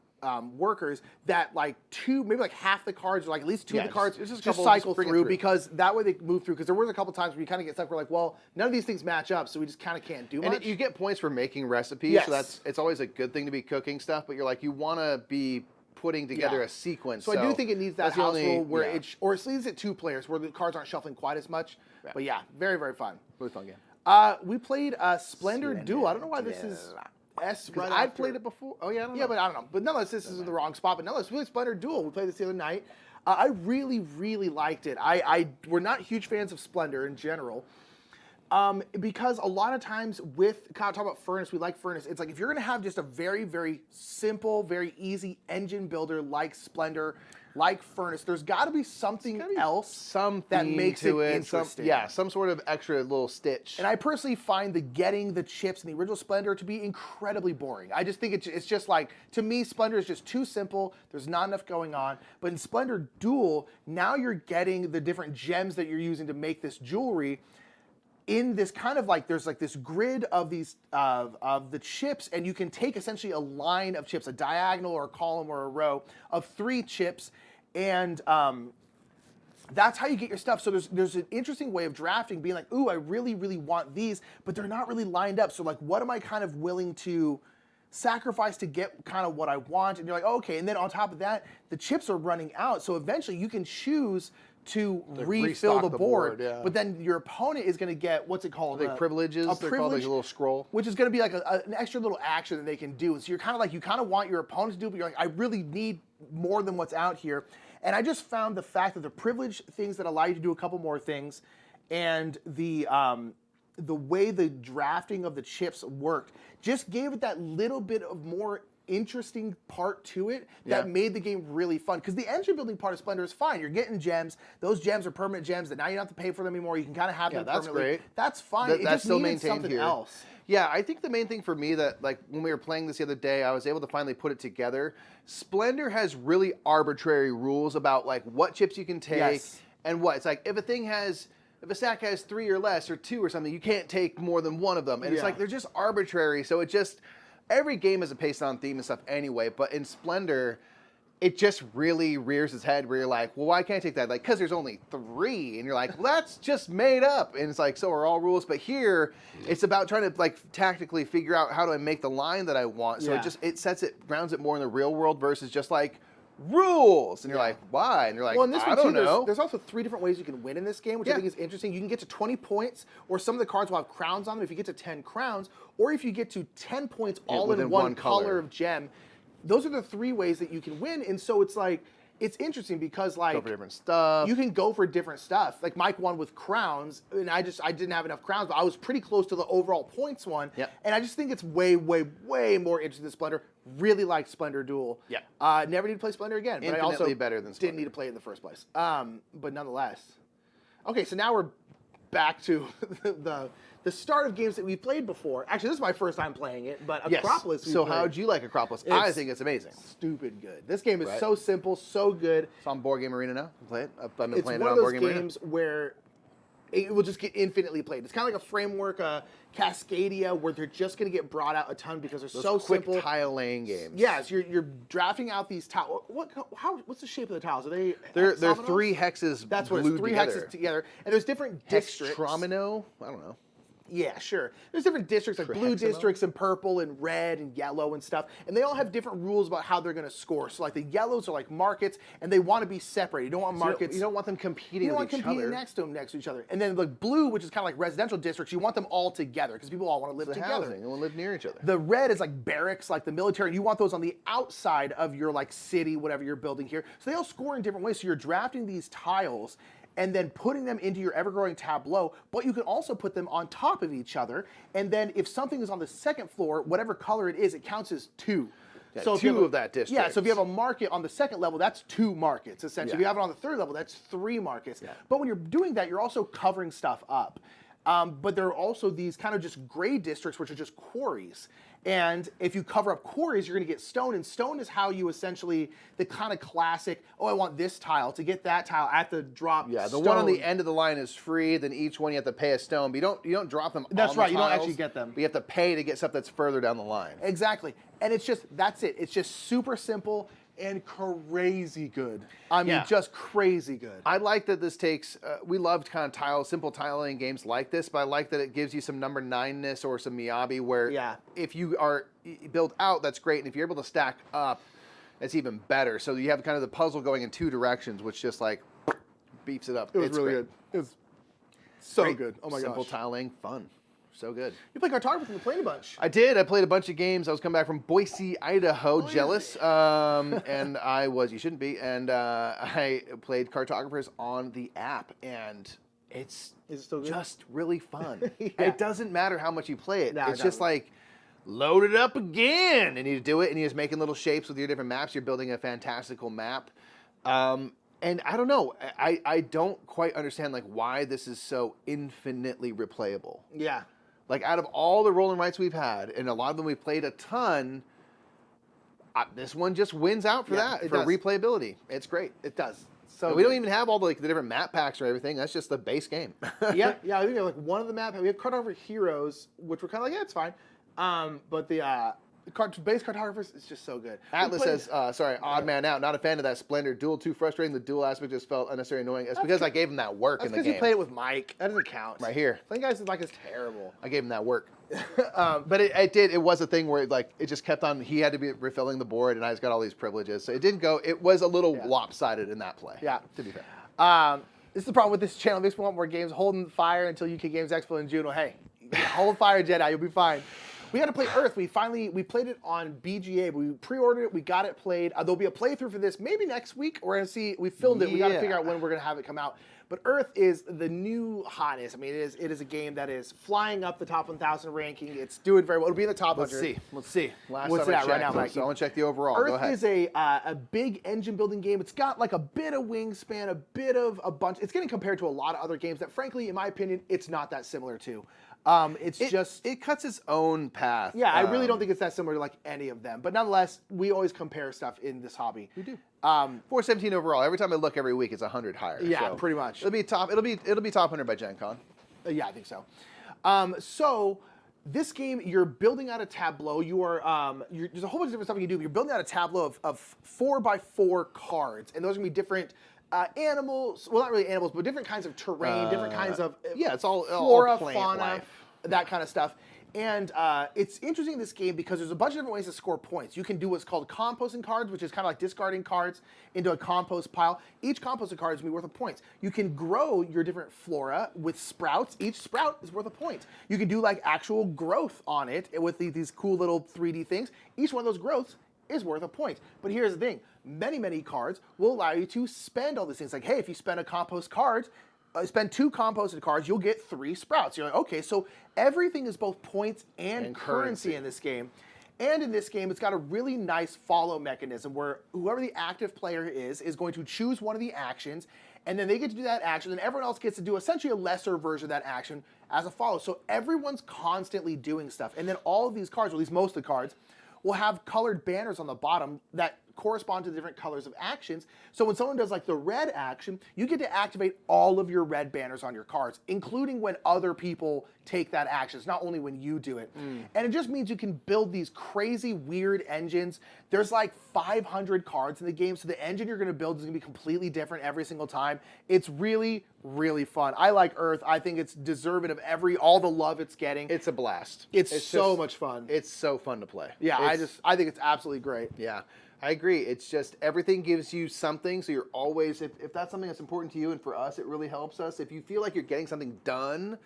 workers, that like maybe like half the cards, or like at least 2 of the cards, just cycle through, because that way they move through. Because there was a couple times where you kind of get stuck. We're like, well, none of these things match up, so we just kind of can't do much. And you get points for making recipes, so it's always a good thing to be cooking stuff. But you're like, you want to be putting together a sequence. So I do think it needs that house rule where or at least at 2 players, where the cards aren't shuffling quite as much. Yeah. But yeah, very, very fun. Really fun game. We played Splendor Duo. I don't know why this is right. I've played it before. Oh yeah, I don't know. But I don't know. But nonetheless, this is in the wrong spot. But nonetheless, really Splendor Duo. We played this the other night. I really, really liked it. We're not huge fans of Splendor in general. Because a lot of times with kind of talk about Furnace, we like Furnace. It's like if you're going to have just a very, very simple, very easy engine builder like Splendor, like Furnace, there's got to be something else that makes it interesting. Some sort of extra little stitch. And I personally find getting the chips in the original Splendor to be incredibly boring. I just think it's just like, to me, Splendor is just too simple. There's not enough going on. But in Splendor Duel, now you're getting the different gems that you're using to make this jewelry. in this kind of like, there's like this grid of these of the chips, and you can take essentially a line of chips, a diagonal or a column or a row of 3 chips, and that's how you get your stuff. So there's an interesting way of drafting, being like, ooh, I really, really want these, but they're not really lined up. So like, what am I kind of willing to sacrifice to get kind of what I want? And you're like, oh, okay. And then on top of that, the chips are running out. So eventually you can choose to refill the board, but then your opponent is going to get, what's it called? Privileges. They're called like a little scroll. Which is going to be like an extra little action that they can do. So you're kind of like, you kind of want your opponent to do, but you're like, I really need more than what's out here. And I just found the fact that the privilege things that allow you to do a couple more things, and the way the drafting of the chips worked just gave it that little bit of more interesting part to it that made the game really fun. Because the engine building part of Splendor is fine. You're getting gems. Those gems are permanent gems that now you don't have to pay for them anymore. You can kind of have them permanently. Great. That's fine. It just still needed something else. Yeah, I think the main thing for me that, like, when we were playing this the other day, I was able to finally put it together. Splendor has really arbitrary rules about, like, what chips you can take and what. It's like, if a stack has 3 or less or 2 or something, you can't take more than one of them. And it's like, they're just arbitrary. So it just, every game is a based-on theme and stuff anyway. But in Splendor, it just really rears its head where you're like, well, why can't I take that? Like, because there's only 3. And you're like, well, that's just made up. And it's like, so are all rules. But here, it's about trying to, like, tactically figure out how do I make the line that I want. So it grounds it more in the real world versus just like, rules. And you're like, why? And you're like, well, I don't know. There's also 3 different ways you can win in this game, which I think is interesting. You can get to 20 points, or some of the cards will have crowns on them if you get to 10 crowns, or if you get to 10 points all in one color of gem. Those are the 3 ways that you can win. And so it's like, it's interesting because, like, go for different stuff. You can go for different stuff. Like Mike won with crowns, and I didn't have enough crowns, but I was pretty close to the overall points one. And I just think it's way, way, way more interesting than Splendor. Really like Splendor Duel. Never need to play Splendor again. But Infinitely I also better than Splendor. Didn't need to play it in the first place. But nonetheless. Okay, so now we're back to the start of games that we've played before. Actually, this is my first time playing it, but Acropolis. So how'd you like Acropolis? I think it's amazing. Stupid good. This game is so simple, so good. It's on Board Game Arena now. Play it. I've been playing it on Board Game Arena. It's one of those games where it will just get infinitely played. It's kind of like a framework, Cascadia, where they're just going to get brought out a ton because they're so quick simple. Tile laying games. Yes, you're drafting out these tiles. What's the shape of the tiles? Are they? They're 3 hexes. That's what it's 3 hexes together, and there's different districts. Hextramino? I don't know. Yeah, sure. There's different districts, like blue districts and purple and red and yellow and stuff. And they all have different rules about how they're going to score. So, like, the yellows are like markets, and they want to be separated. You don't want markets. You don't want them competing with each other. You don't want competing next to each other. And then, like, blue, which is kind of like residential districts, you want them all together because people all want to live together. Housing. They want to live near each other. The red is like barracks, like the military. You want those on the outside of your, like, city, whatever you're building here. So they all score in different ways. So you're drafting these tiles and then putting them into your ever-growing tableau, but you can also put them on top of each other, and then if something is on the second floor, whatever color it is, it counts as 2. Yeah, so 2 of that district. Yeah, so if you have a market on the second level, that's 2 markets, essentially. If you have it on the third level, that's 3 markets. But when you're doing that, you're also covering stuff up. But there are also these kind of just gray districts, which are just quarries. And if you cover up quarries, you're going to get stone. And stone is how you essentially, the kind of classic, oh, I want this tile. To get that tile, I have to drop the stone. one on the end of the line is free. Then each one you have to pay a stone. But you don't drop them That's on right. the You tiles, don't actually get them. But you have to pay to get stuff that's further down the line. Exactly. And it's just, that's it. It's just super simple and crazy good. I mean, just crazy good. I like that this takes, we loved kind of simple tiling games like this, but I like that it gives you some number 9-ness or some Miyabi where if you are built out, that's great. And if you're able to stack up, it's even better. So you have kind of the puzzle going in 2 directions, which just like beefs it up. It was really good. It was so good. Oh my gosh. Simple tiling, fun. So good. You played Cartographers and played a bunch. I did. I played a bunch of games. I was coming back from Boise, Idaho, jealous. And I was, you shouldn't be. And I played Cartographers on the app. And it's just really fun. It doesn't matter how much you play it. It's just like, load it up again. And you do it, and you're just making little shapes with your different maps. You're building a fantastical map. And I don't know. I don't quite understand like why this is so infinitely replayable. Yeah. Like, out of all the roll and writes we've had, and a lot of them we've played a ton, this one just wins out for that, for replayability. It's great. It does. So we don't even have all the different map packs or everything. That's just the base game. yeah. I think we have one of the map. We have Cartographers Heroes, which we're kind of like, yeah, it's fine. But the base Cartographers is just so good. Atlas says, sorry, odd man out. Not a fan of that Splendor Duo. Too frustrating. The dual aspect just felt unnecessarily annoying. It's because I gave him that work in the game. That's because you played it with Mike. That doesn't count. Right here. Playing guys is terrible. I gave him that work. But it was a thing where it just kept on, he had to be refilling the board and I just got all these privileges. So it didn't go, it was a little lopsided in that play. Yeah. To be fair. This is the problem with this channel. It makes me want more games. Holding fire until UK Games Expo in June. Well, hey, hold fire, Jedi. You'll be fine. We got to play Earth. We played it on BGA. We pre-ordered it. We got it played. There'll be a playthrough for this maybe next week. We're going to see. We filmed it. We got to figure out when we're going to have it come out. But Earth is the new hotness. I mean, it is a game that is flying up the top 1,000 ranking. It's doing very well. It'll be in the top 100. Let's see. What's that right now, Mike? So I want to check the overall. Earth Go ahead. is a big engine building game. It's got like a bit of wingspan, a bit of a bunch. It's getting compared to a lot of other games that, frankly, in my opinion, it's not that similar to. It cuts its own path. Yeah, I really don't think it's that similar to like any of them. But nonetheless, we always compare stuff in this hobby. We do. 417 overall. Every time I look every week, it's 100 higher. Yeah, so pretty much. It'll be top 100 by Gen Con. Yeah, I think so. So this game, you're building out a tableau. There's a whole bunch of different stuff you can do. You're building out a tableau of 4x4 cards, and those are gonna be different animals. Well, not really animals, but different kinds of terrain, different kinds of it's all flora, plant fauna, life. that kind of stuff. And it's interesting in this game because there's a bunch of different ways to score points. You can do what's called composting cards, which is kind of like discarding cards into a compost pile. Each composted card is going to be worth a point. You can grow your different flora with sprouts. Each sprout is worth a point. You can do like actual growth on it with these cool little 3D things. Each one of those growths is worth a point. But here's the thing. Many cards will allow you to spend all these things. Like, hey, if you spend a compost card, spend 2 composted cards, you'll get 3 sprouts. You're like, okay, so everything is both points and currency in this game. And in this game, it's got a really nice follow mechanism where whoever the active player is going to choose one of the actions, and then they get to do that action, and everyone else gets to do essentially a lesser version of that action as a follow. So everyone's constantly doing stuff. And then all of these cards, or at least most of the cards, will have colored banners on the bottom that correspond to the different colors of actions. So when someone does like the red action, you get to activate all of your red banners on your cards, including when other people take that action. It's not only when you do it. And it just means you can build these crazy, weird engines. There's like 500 cards in the game, so the engine you're gonna build is gonna be completely different every single time. It's really, really fun. I like Earth. I think it's deserving of all the love it's getting. It's a blast. It's so much fun. It's so fun to play. Yeah, I think it's absolutely great. Yeah. I agree. It's just everything gives you something, so you're always, if that's something that's important to you, and for us, it really helps us. If you feel like you're getting something done,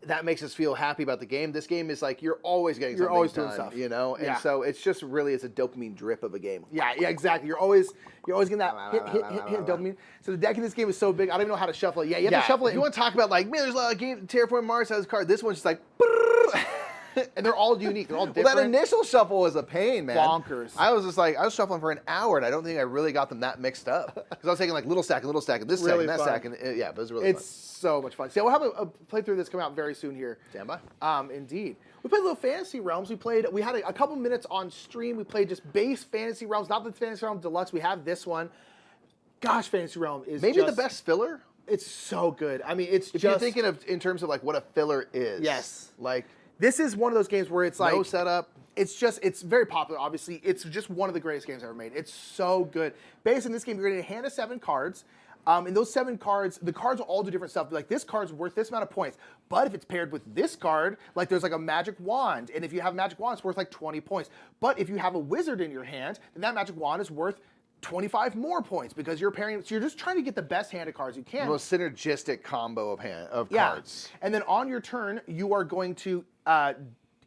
that makes us feel happy about the game. This game is like you're always getting something done, doing stuff, you know? And so it's just really, it's a dopamine drip of a game. Yeah, exactly. You're always getting that hit dopamine. So the deck in this game is so big, I don't even know how to shuffle it. Yeah, you have to shuffle it. You want to talk about like, man, there's a lot of games, Terraform Mars has a card. This one's just like, and they're all unique. They're all different. Well, that initial shuffle was a pain, man. Bonkers. I was shuffling for an hour, and I don't think I really got them that mixed up. Because I was taking like little stack, and this really stack, and that stack, and but it was really fun. It's so much fun. So we'll have a playthrough that's coming out very soon here. Stand by. Indeed. We played a little Fantasy Realms. We had a couple minutes on stream. We played just base Fantasy Realms, not the Fantasy Realms Deluxe. We have this one. Gosh, Fantasy Realm is maybe the best filler. It's so good. I mean, if you're thinking of in terms of like what a filler is. Yes. Like. This is one of those games where it's like... No setup. It's very popular, obviously. It's just one of the greatest games ever made. It's so good. Based in this game, you're going to hand of 7 cards. And those 7 cards, the cards will all do different stuff. Like, this card's worth this amount of points. But if it's paired with this card, like there's like a magic wand. And if you have a magic wand, it's worth like 20 points. But if you have a wizard in your hand, then that magic wand is worth 25 more points because you're pairing. So you're just trying to get the best hand of cards you can. The most synergistic combo of cards. And then on your turn, you are going to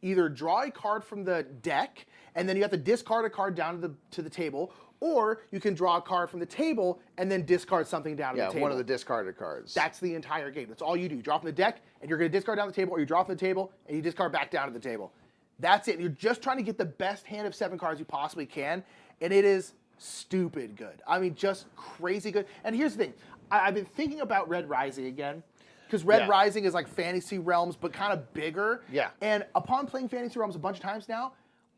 either draw a card from the deck, and then you have to discard a card down to the table, or you can draw a card from the table and then discard something down to the table. Yeah, one of the discarded cards. That's the entire game. That's all you do. You draw from the deck, and you're going to discard down the table, or you draw from the table, and you discard back down to the table. That's it. You're just trying to get the best hand of 7 cards you possibly can, and it is stupid good. I mean, just crazy good. And here's the thing. I've been thinking about Red Rising again, because Red Rising is like Fantasy Realms, but kind of bigger. Yeah. And upon playing Fantasy Realms a bunch of times now,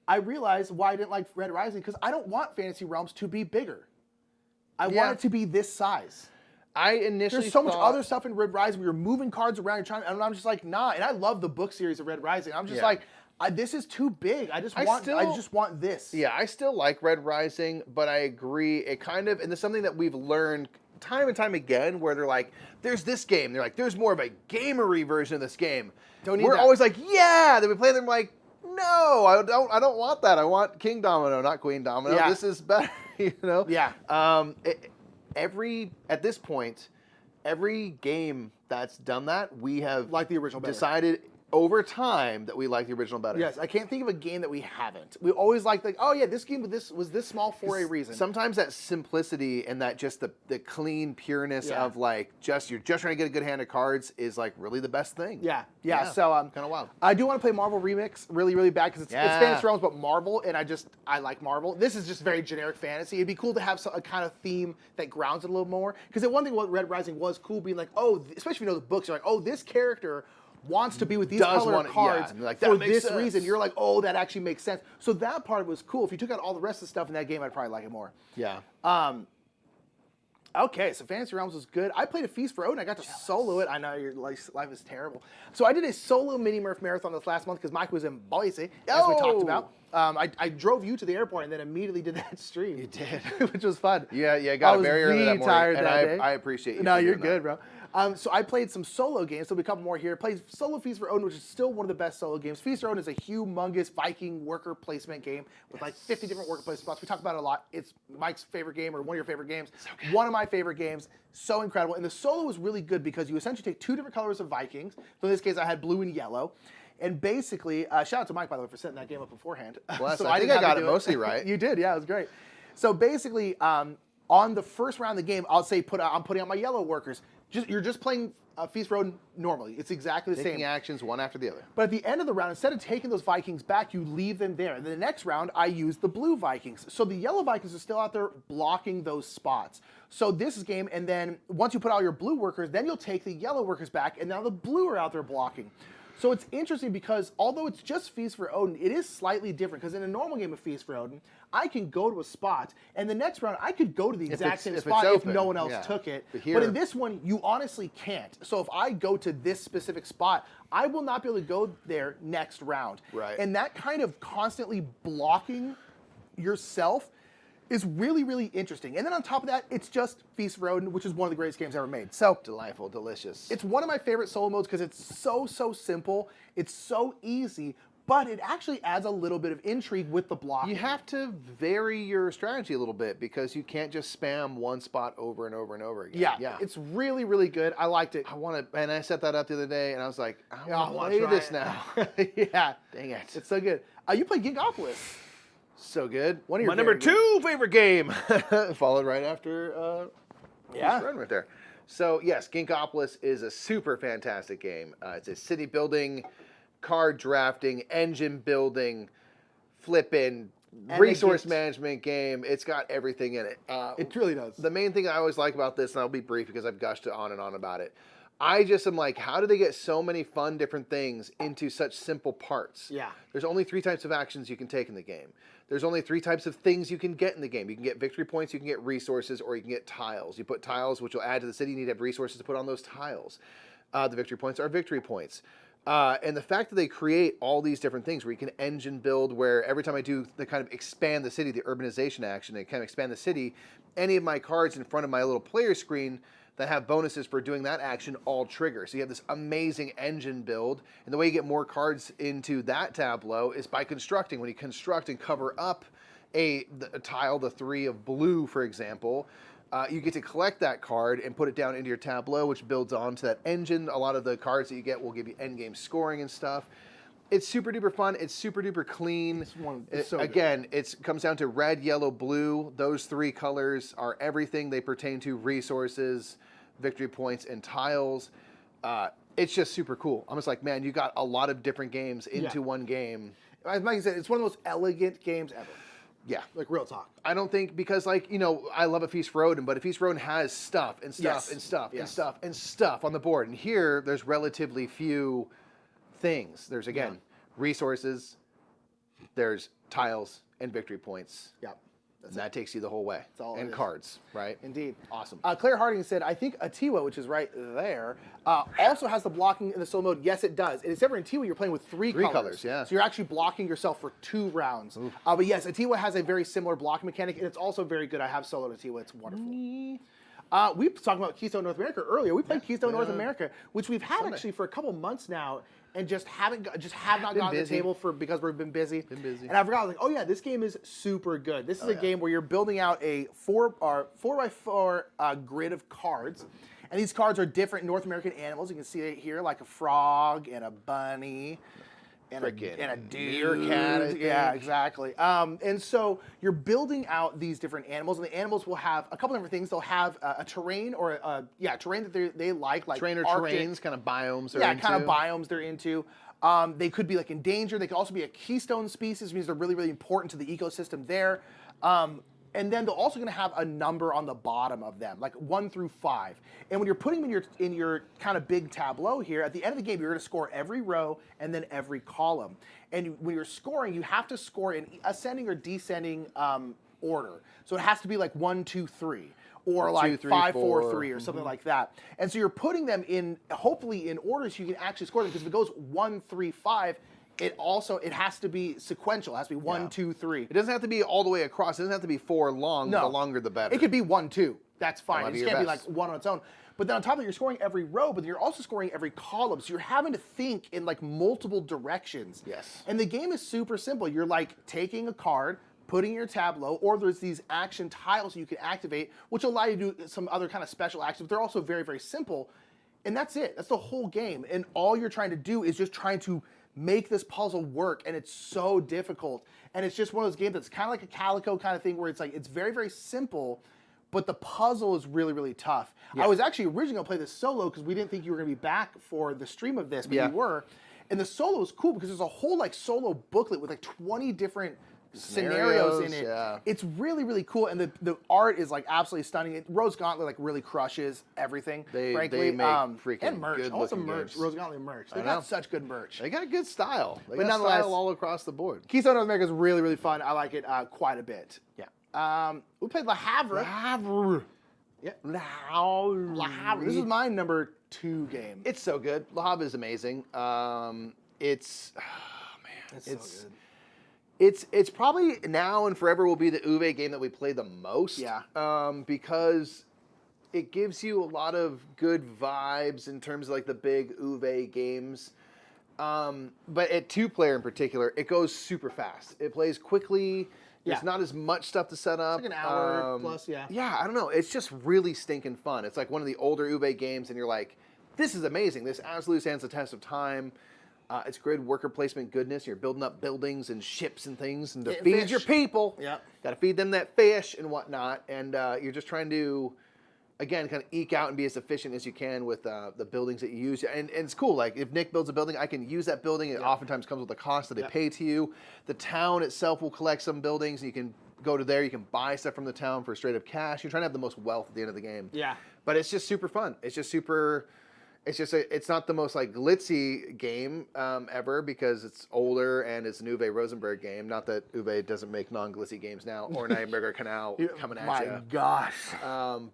I realized why I didn't like Red Rising, because I don't want Fantasy Realms to be bigger. I want it to be this size. I initially There's so much other stuff in Red Rising. We were moving cards around, and I'm just like, nah. And I love the book series of Red Rising. I'm just like, this is too big. I just want this. Yeah, I still like Red Rising, but I agree. It kind of, and it's something that we've learned time and time again, where they're like, there's this game. They're like, there's more of a gamery version of this game. We're always like, yeah. Then we play them like, no, I don't want that. I want King Domino, not Queen Domino. Yeah. This is better, you know? Yeah. At this point, every game that's done that, we have like the original decided over time that we like the original better. Yes, I can't think of a game that we haven't. We always like, oh yeah, this game was this small for a reason. Sometimes that simplicity and that just the clean pureness of like you're just trying to get a good hand of cards is like really the best thing. Yeah. So kind of wild. I do want to play Marvel Remix really, really bad because it's Fantasy Realms but Marvel, and I like Marvel. This is just very generic fantasy. It'd be cool to have a kind of theme that grounds it a little more. Because one thing what Red Rising was cool, being like, especially if you know the books, you're like, this character wants to be with these colored cards for this reason. You're like, that actually makes sense. So that part was cool. If you took out all the rest of the stuff in that game, I'd probably like it more. Yeah. Okay, so Fantasy Realms was good. I played A Feast for Odin. I got to solo it. I know your life is terrible. So I did a solo mini Murph marathon this last month because Mike was in Boise, as we talked about. I drove you to the airport and then immediately did that stream. You did. Which was fun. Yeah, got it very early that morning. Tired that day. I appreciate you. No, you're good, bro. So I played some solo games. There'll be a couple more here. Played Solo Feast for Odin, which is still one of the best solo games. Feast for Odin is a humongous Viking worker placement game with like 50 different worker placement spots. We talk about it a lot. It's Mike's favorite game or one of your favorite games. One of my favorite games. So incredible. And the solo was really good because you essentially take two different colors of Vikings. So in this case, I had blue and yellow. And basically, shout out to Mike, by the way, for setting that game up beforehand. So I think I got it mostly right. You did, yeah, it was great. So basically, on the first round of the game, I'll say I'm putting out my yellow workers. You're just playing Feast for Odin normally. It's exactly the same. Taking actions one after the other. But at the end of the round, instead of taking those Vikings back, you leave them there. And then the next round, I use the blue Vikings. So the yellow Vikings are still out there blocking those spots. So this is game, and then once you put all your blue workers, then you'll take the yellow workers back, and now the blue are out there blocking. So it's interesting because although it's just Feast for Odin, it is slightly different because in a normal game of Feast for Odin, I can go to a spot, and the next round I could go to the exact same spot if no one else took it. But in this one, you honestly can't. So if I go to this specific spot, I will not be able to go there next round. Right. And that kind of constantly blocking yourself is really, really interesting. And then on top of that, it's just Feast for Odin, which is one of the greatest games ever made. So delightful, delicious. It's one of my favorite solo modes because it's so simple. It's so easy, but it actually adds a little bit of intrigue with the blocking. You have to vary your strategy a little bit because you can't just spam one spot over and over and over again. Yeah. It's really, really good. I liked it. And I set that up the other day, and I was like, I want to play this now. Yeah. Dang it. It's so good. You played Ginkopolis. So good. One of your my number 2 favorite game. Followed right after run right there. So yes, Ginkopolis is a super fantastic game. It's a city building, card drafting, engine building, flipping, resource management game. It's got everything in it. It really does. The main thing I always like about this, and I'll be brief because I've gushed on and on about it, I just am like, how do they get so many fun different things into such simple parts? Yeah. There's only 3 types of actions you can take in the game. There's only 3 types of things you can get in the game. You can get victory points, you can get resources, or you can get tiles. You put tiles, which will add to the city. You need to have resources to put on those tiles. The victory points are victory points. And the fact that they create all these different things where you can engine build, where every time I do the kind of expand the city, the urbanization action, and kind of expand the city, any of my cards in front of my little player screen that have bonuses for doing that action all trigger. So you have this amazing engine build, and the way you get more cards into that tableau is by constructing. When you construct and cover up a tile, the 3 of blue, for example, you get to collect that card and put it down into your tableau, which builds onto that engine. A lot of the cards that you get will give you endgame scoring and stuff. It's super duper fun. It's super duper clean. Again, it comes down to red, yellow, blue. Those 3 colors are everything. They pertain to resources, victory points, and tiles. It's just super cool. I'm just like, man, you got a lot of different games into one game. As Mike said, it's one of the most elegant games ever. Yeah. Like, real talk. I don't think, because, like, you know, I love A Feast for Odin, but A Feast for Odin has stuff and stuff and stuff and stuff and stuff on the board. And here, there's relatively few things. There's, again, resources, there's tiles, and victory points. Yep. And that takes you the whole way. And cards, right? Indeed. Awesome. Claire Harding said, I think Atiwa, which is right there, also has the blocking in the solo mode. Yes, it does. And except for in Atiwa, you're playing with three colors. Yeah. So you're actually blocking yourself for 2 rounds. But yes, Atiwa has a very similar blocking mechanic, and it's also very good. I have soloed Atiwa. It's wonderful. We were talking about Keystone North America earlier. We played Keystone North America, which we've had actually for a couple months now, and have not gotten to the table because we've been busy. And I forgot, oh yeah, this game is super good. This is a game where you're building out a 4x4 grid of cards. And these cards are different North American animals. You can see it here, like a frog and a bunny. And a deer cat. Yeah, exactly. And so you're building out these different animals, and the animals will have a couple different things. They'll have a terrain or terrain that they like terrain or terrains, kind of biomes. Kind of biomes they're into. They could be like endangered. They could also be a keystone species, which means they're really, really important to the ecosystem there. And then they're also going to have a number on the bottom of them, like 1 through 5. And when you're putting them in your kind of big tableau here, at the end of the game, you're going to score every row and then every column. And when you're scoring, you have to score in ascending or descending order. So it has to be like 1, 2, 3. Or like 5, 4, 3, or something like that. And so you're putting them in, hopefully in order so you can actually score them. Because if it goes 1, 3, 5, it has to be sequential. It has to be 1, 2, 3. It doesn't have to be all the way across. It doesn't have to be 4 long. No. The longer, the better. It could be 1, 2. That's fine. It just can't be like 1 on its own. But then on top of that, you're scoring every row, but you're also scoring every column. So you're having to think in like multiple directions. Yes. And the game is super simple. You're like taking a card, putting in your tableau, or there's these action tiles you can activate, which allow you to do some other kind of special actions. But they're also very, very simple. And that's it. That's the whole game. And all you're trying to do is just trying to make this puzzle work, and it's so difficult. And it's just one of those games that's kind of like a Calico kind of thing, where it's like it's very, very simple, but the puzzle is really, really tough. Yeah. I was actually originally going to play this solo because we didn't think you were going to be back for the stream of this, but you were. And the solo is cool because there's a whole like solo booklet with like 20 different scenarios in it. Yeah. It's really, really cool, and the art is like absolutely stunning. Rose Gauntlet like really crushes everything. Frankly, they make freaking and merch. Good also merch. Rose Gauntlet merch. They got such good merch. They got good style. They got style all across the board. Keystone North America is really, really fun. I like it quite a bit. Yeah. We played Le Havre. Le Havre. Yeah. Le Havre. This is my number 2 game. It's so good. Le Havre is amazing. It's so good. It's probably now and forever will be the Uwe game that we play the most. Yeah. Because it gives you a lot of good vibes in terms of like the big Uwe games. But at 2-player in particular, it goes super fast. It plays quickly. There's not as much stuff to set up. It's like an hour plus, Yeah, I don't know. It's just really stinking fun. It's like one of the older Uwe games, and you're like, this is amazing. This absolutely stands the test of time. It's good worker placement goodness. You're building up buildings and ships and things, and to feed your people. Yeah, got to feed them that fish and whatnot. And you're just trying to, again, kind of eke out and be as efficient as you can with the buildings that you use. And it's cool. Like if Nick builds a building, I can use that building. It oftentimes comes with a cost that they pay to you. The town itself will collect some buildings, and you can go to there. You can buy stuff from the town for straight up cash. You're trying to have the most wealth at the end of the game. Yeah, but it's just super fun. It's just super. It's not the most like glitzy game ever because it's older and it's an Uwe Rosenberg game. Not that Uwe doesn't make non-glitzy games now, or Nijmegen Canal coming at you. My gosh!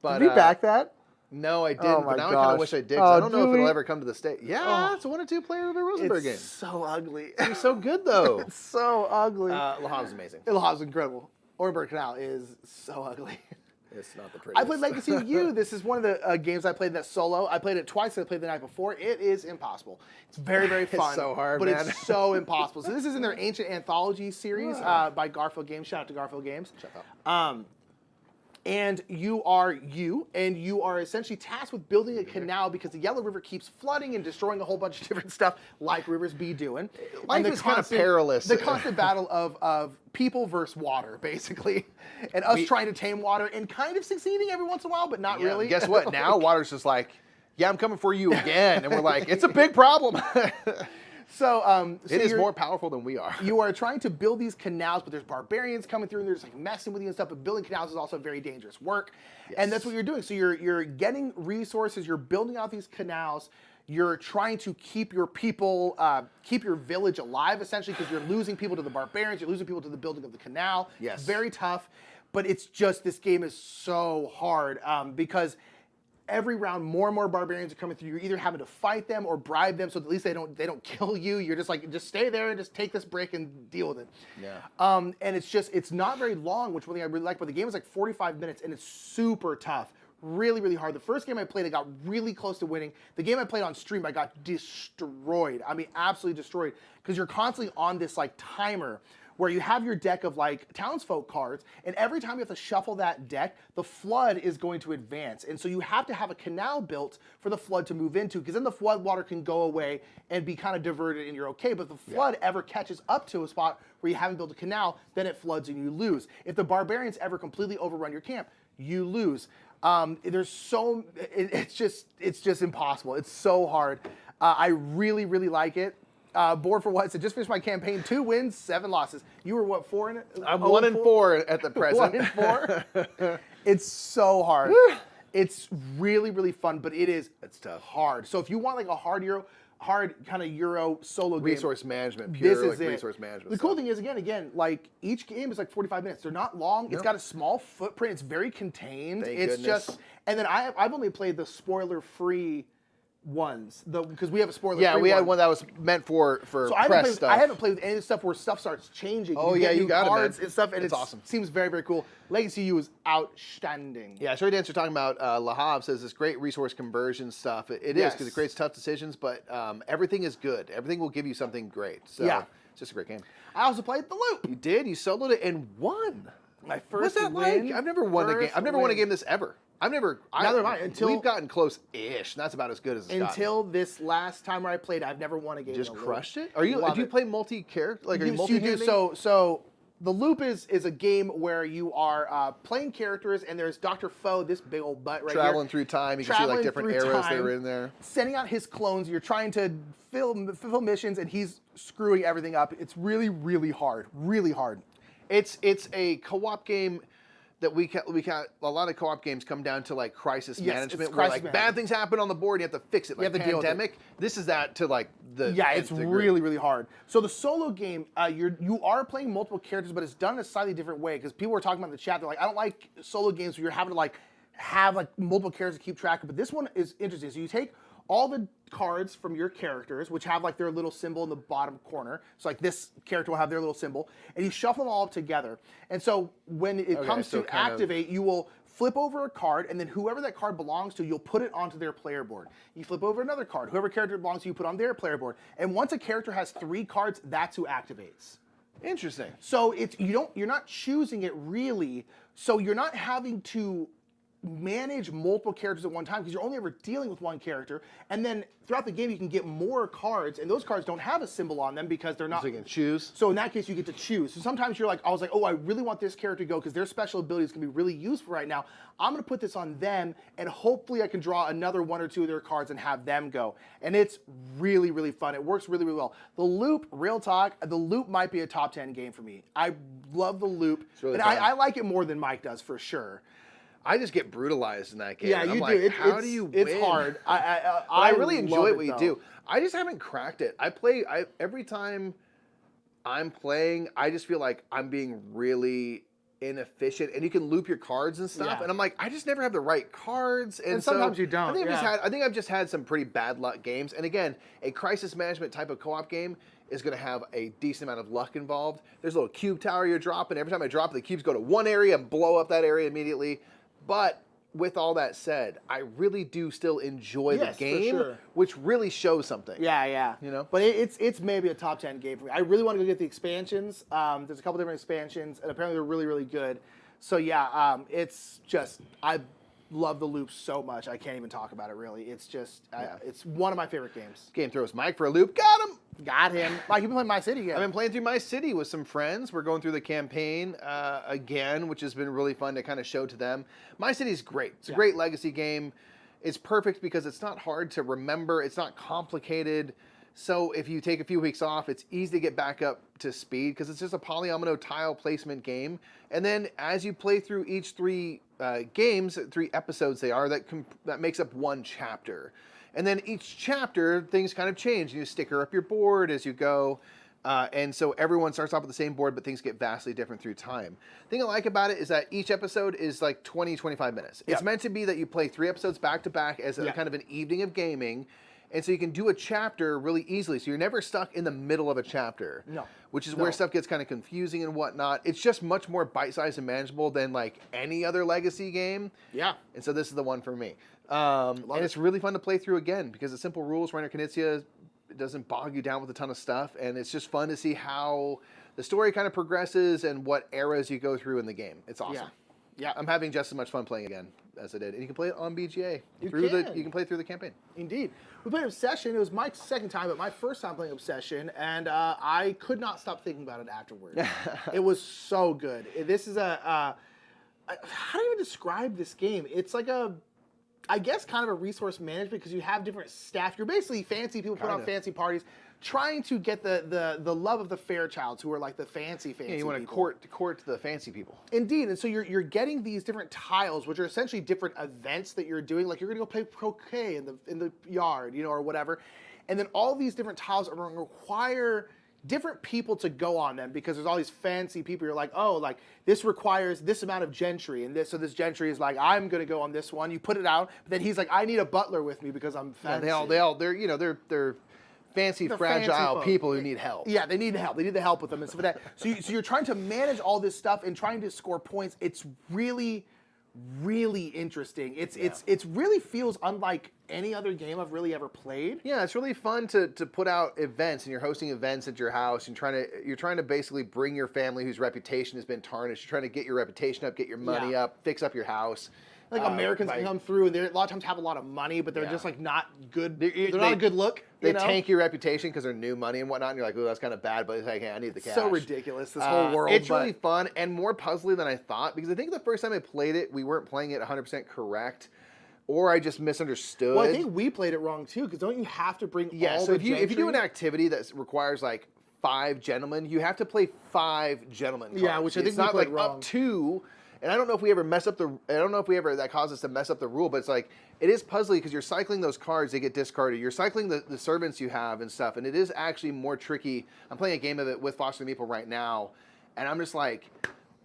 But did we back that? No, I didn't. But now I kind of wish I did. I don't know if it'll ever come to the state. Yeah, it's a 1 or 2 player Uwe Rosenberg game. It's so ugly. It's so good though. It's so ugly. Le Havre's amazing. Le Havre's incredible. Orenburg Canal is so ugly. It's not the prettiest. I played Legacy of You. This is one of the games I played that solo. I played it twice. I played the night before. It is impossible. It's very, very fun. It's so hard, but man. It's so impossible. So this is in their Ancient Anthology series by Garfield Games. Shout out to Garfield Games. Shut up. And you are essentially tasked with building a canal because the Yellow River keeps flooding and destroying a whole bunch of different stuff, like rivers be doing. Life is kind of perilous. The constant battle of people versus water, basically, and us trying to tame water and kind of succeeding every once in a while, but not really. Guess what? Now water's just like, yeah, I'm coming for you again, and we're like, it's a big problem. So it is more powerful than we are. You are trying to build these canals, but there's barbarians coming through and they're just like messing with you and stuff. But building canals is also very dangerous work, and that's what you're doing. So you're getting resources, you're building out these canals. You're trying to keep your people, keep your village alive, essentially, because you're losing people to the barbarians, you're losing people to the building of the canal. Yes. Very tough. but it's just, this game is so hard because every round more and more barbarians are coming through. You're either having to fight them or bribe them so at least they don't kill you. You're just like, just stay there and just take this brick and deal with it. Yeah. And it's not very long, which one thing I really like, but the game is like 45 minutes and it's super tough. Really, really hard. The first game I played, I got really close to winning. The game I played on stream, I got destroyed. I mean, absolutely destroyed. Because you're constantly on this like timer where you have your deck of like townsfolk cards, and every time you have to shuffle that deck, the flood is going to advance. And so you have to have a canal built for the flood to move into, because then the flood water can go away and be kind of diverted and you're okay. But if the flood ever catches up to a spot where you haven't built a canal, then it floods and you lose. If the barbarians ever completely overrun your camp, you lose. It's just impossible. It's so hard. I really, really like it. Board for what? So just finished my campaign. 2 wins, 7 losses. You were what, 4 in it? I'm 1-4 at the present. 1-4. It's so hard. It's really, really fun, but it's tough. Hard. So if you want like a hard kind of Euro solo game. Resource management, pure this is like it. resource management. The cool thing is, again, like each game is like 45 minutes. They're not long. Nope. It's got a small footprint. It's very contained. Thank it's goodness. just, and then I've only played the spoiler-free ones, because we have a spoiler-free Yeah, we had one. one that was meant for So press stuff. I haven't played with any of the stuff where stuff starts changing. Oh yeah, you got cards it, man. and stuff, and it's awesome. Seems very, very cool. Legacy U is outstanding. Yeah, Sherry Dancer talking about Lahav says this great resource conversion stuff. It is, because it creates tough decisions, but everything is good. Everything will give you something great. So it's just a great game. I also played the Loop. You did. You soloed it and won. My first What's that win. like? I've never won a game. I've never won a game this ever. Neither have I. We've gotten close-ish. That's about as good as it's until this last time where I played. I've never won a game. Just crushed it. Do you play multi-character? Like, are you multi-handing? So the Loop is a game where you are playing characters, and there's Dr. Foe, this big old butt right Traveling here. through time. You can see like different eras that are in there. Sending out his clones. You're trying to fulfill missions, and he's screwing everything up. It's really, really hard. Really hard. It's a co-op game that we a lot of co-op games come down to like crisis management, where like bad things happen on the board, and you have to fix it. Like Pandemic. This is that to like the it's really, really hard. So the solo game, you are playing multiple characters, but it's done in a slightly different way, because people were talking about in the chat. They're like, I don't like solo games where you're having to have multiple characters to keep track of. But this one is interesting. So you take all the cards from your characters, which have like their little symbol in the bottom corner. So like this character will have their little symbol, and you shuffle them all up together. And so when it comes to activate, you will flip over a card, and then whoever that card belongs to, you'll put it onto their player board. You flip over another card. Whoever character it belongs to, you put on their player board. And once a character has 3 cards, that's who activates. Interesting. So you're not choosing it really. So you're not having to manage multiple characters at one time, because you're only ever dealing with one character, and then throughout the game you can get more cards, and those cards don't have a symbol on them because they're not. So you can choose. So in that case, you get to choose. So sometimes I was like, oh, I really want this character to go because their special abilities can be really useful right now. I'm going to put this on them, and hopefully I can draw another 1 or 2 of their cards and have them go. And it's really, really fun. It works really, really well. The Loop, real talk, the Loop might be a top 10 game for me. I love the Loop, and I like it more than Mike does for sure. I just get brutalized in that game. Yeah, you do. How do you win? It's hard. I really enjoy what you do. I just haven't cracked it. Every time I'm playing, I just feel like I'm being really inefficient, and you can loop your cards and stuff, and I'm like, I just never have the right cards, and sometimes you don't. I think I've just had some pretty bad luck games, and again, a crisis management type of co-op game is going to have a decent amount of luck involved. There's a little cube tower you're dropping. Every time I drop it, the cubes go to one area and blow up that area immediately. But with all that said, I really do still enjoy the game, which really shows something. Yeah. You know? But it's maybe a top 10 game for me. I really want to go get the expansions. There's a couple different expansions, and apparently they're really, really good. So yeah, it's just, I love the Loop so much. I can't even talk about it really. It's just, it's one of my favorite games. Game throws Mike for a loop. Got him! Got him. Mike, you've been playing My City again. I've been playing through My City with some friends. We're going through the campaign again, which has been really fun to kind of show to them. My City is great. It's a great legacy game. It's perfect because it's not hard to remember. It's not complicated. So if you take a few weeks off, it's easy to get back up to speed because it's just a polyomino tile placement game. And then as you play through each 3 games, 3 episodes they are, that makes up 1 chapter. And then each chapter, things kind of change. You sticker up your board as you go. And so everyone starts off with the same board, but things get vastly different through time. The thing I like about it is that each episode is like 20, 25 minutes. It's meant to be that you play 3 episodes back to back as a kind of an evening of gaming. And so you can do a chapter really easily. So you're never stuck in the middle of a chapter. No. Which is where stuff gets kind of confusing and whatnot. It's just much more bite-sized and manageable than like any other Legacy game. Yeah. And so this is the one for me. And it's really fun to play through again because the simple rules, Reiner Knizia, it doesn't bog you down with a ton of stuff. And it's just fun to see how the story kind of progresses and what eras you go through in the game. It's awesome. Yeah, I'm having just as much fun playing again as I did. And you can play it on BGA. You can play through the campaign. Indeed. We played Obsession. It was my second time, but my first time playing Obsession, and I could not stop thinking about it afterwards. It was so good. This is how do you even describe this game? It's like I guess kind of a resource management because you have different staff. You're basically fancy people put on fancy parties, trying to get the love of the Fairchilds, who are like the fancy Yeah, you want to court the fancy people. Indeed, and so you're getting these different tiles, which are essentially different events that you're doing. Like you're going to go play croquet in the yard, or whatever, and then all these different tiles are going to require different people to go on them because there's all these fancy people. You're like, oh, like this requires this amount of gentry, and this gentry is like, I'm going to go on this one. You put it out, but then he's like, I need a butler with me because I'm fancy. Yeah, they're fancy, fragile people who need help. Yeah, they need help. They need the help with them and stuff like that. So you're trying to manage all this stuff and trying to score points. It's really, really interesting. It's really feels unlike any other game I've really ever played. Yeah, it's really fun to put out events, and you're hosting events at your house, and you're trying to basically bring your family whose reputation has been tarnished. You're trying to get your reputation up, get your money up, fix up your house. Like Americans can come through, and they a lot of times have a lot of money, but they're just like not good. They're not a good look. They tank your reputation because they're new money and whatnot, and you're like, oh, that's kind of bad, but it's like, hey, I need the cash. So ridiculous, this whole world. It's really fun and more puzzly than I thought, because I think the first time I played it, we weren't playing it 100% correct, or I just misunderstood. Well, I think we played it wrong, too, because don't you have to bring all so the gentry? if you do an activity that requires, like, 5 gentlemen, you have to play 5 gentlemen cards. Yeah, which I think it's we not played like wrong. Up to. And I don't know if we ever that caused us to mess up the rule, but it's like, it is puzzly because you're cycling those cards, they get discarded. You're cycling the servants you have and stuff, and it is actually more tricky. I'm playing a game of it with Foster and Meeple right now, and I'm just like,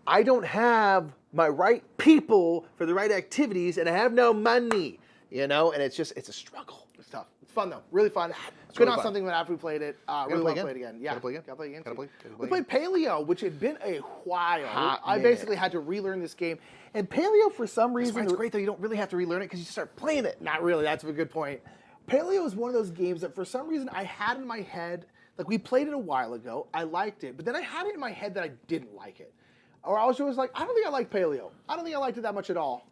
I don't have my right people for the right activities, and I have no money, and it's a struggle. It's tough. It's fun, though. Really fun. It's really not fun. something that after we played it, really want to play it again. Yeah. Gotta play again? Gotta play again. Gotta play We played Paleo, which had been a while. I minute. basically had to relearn this game. And Paleo, for some reason... It's great, though. You don't really have to relearn it because you just start playing it. Not really. That's a good point. Paleo is one of those games that for some reason I had in my head... Like, we played it a while ago. I liked it. But then I had it in my head that I didn't like it. Or I was just like, I don't think I like Paleo. I don't think I liked it that much at all.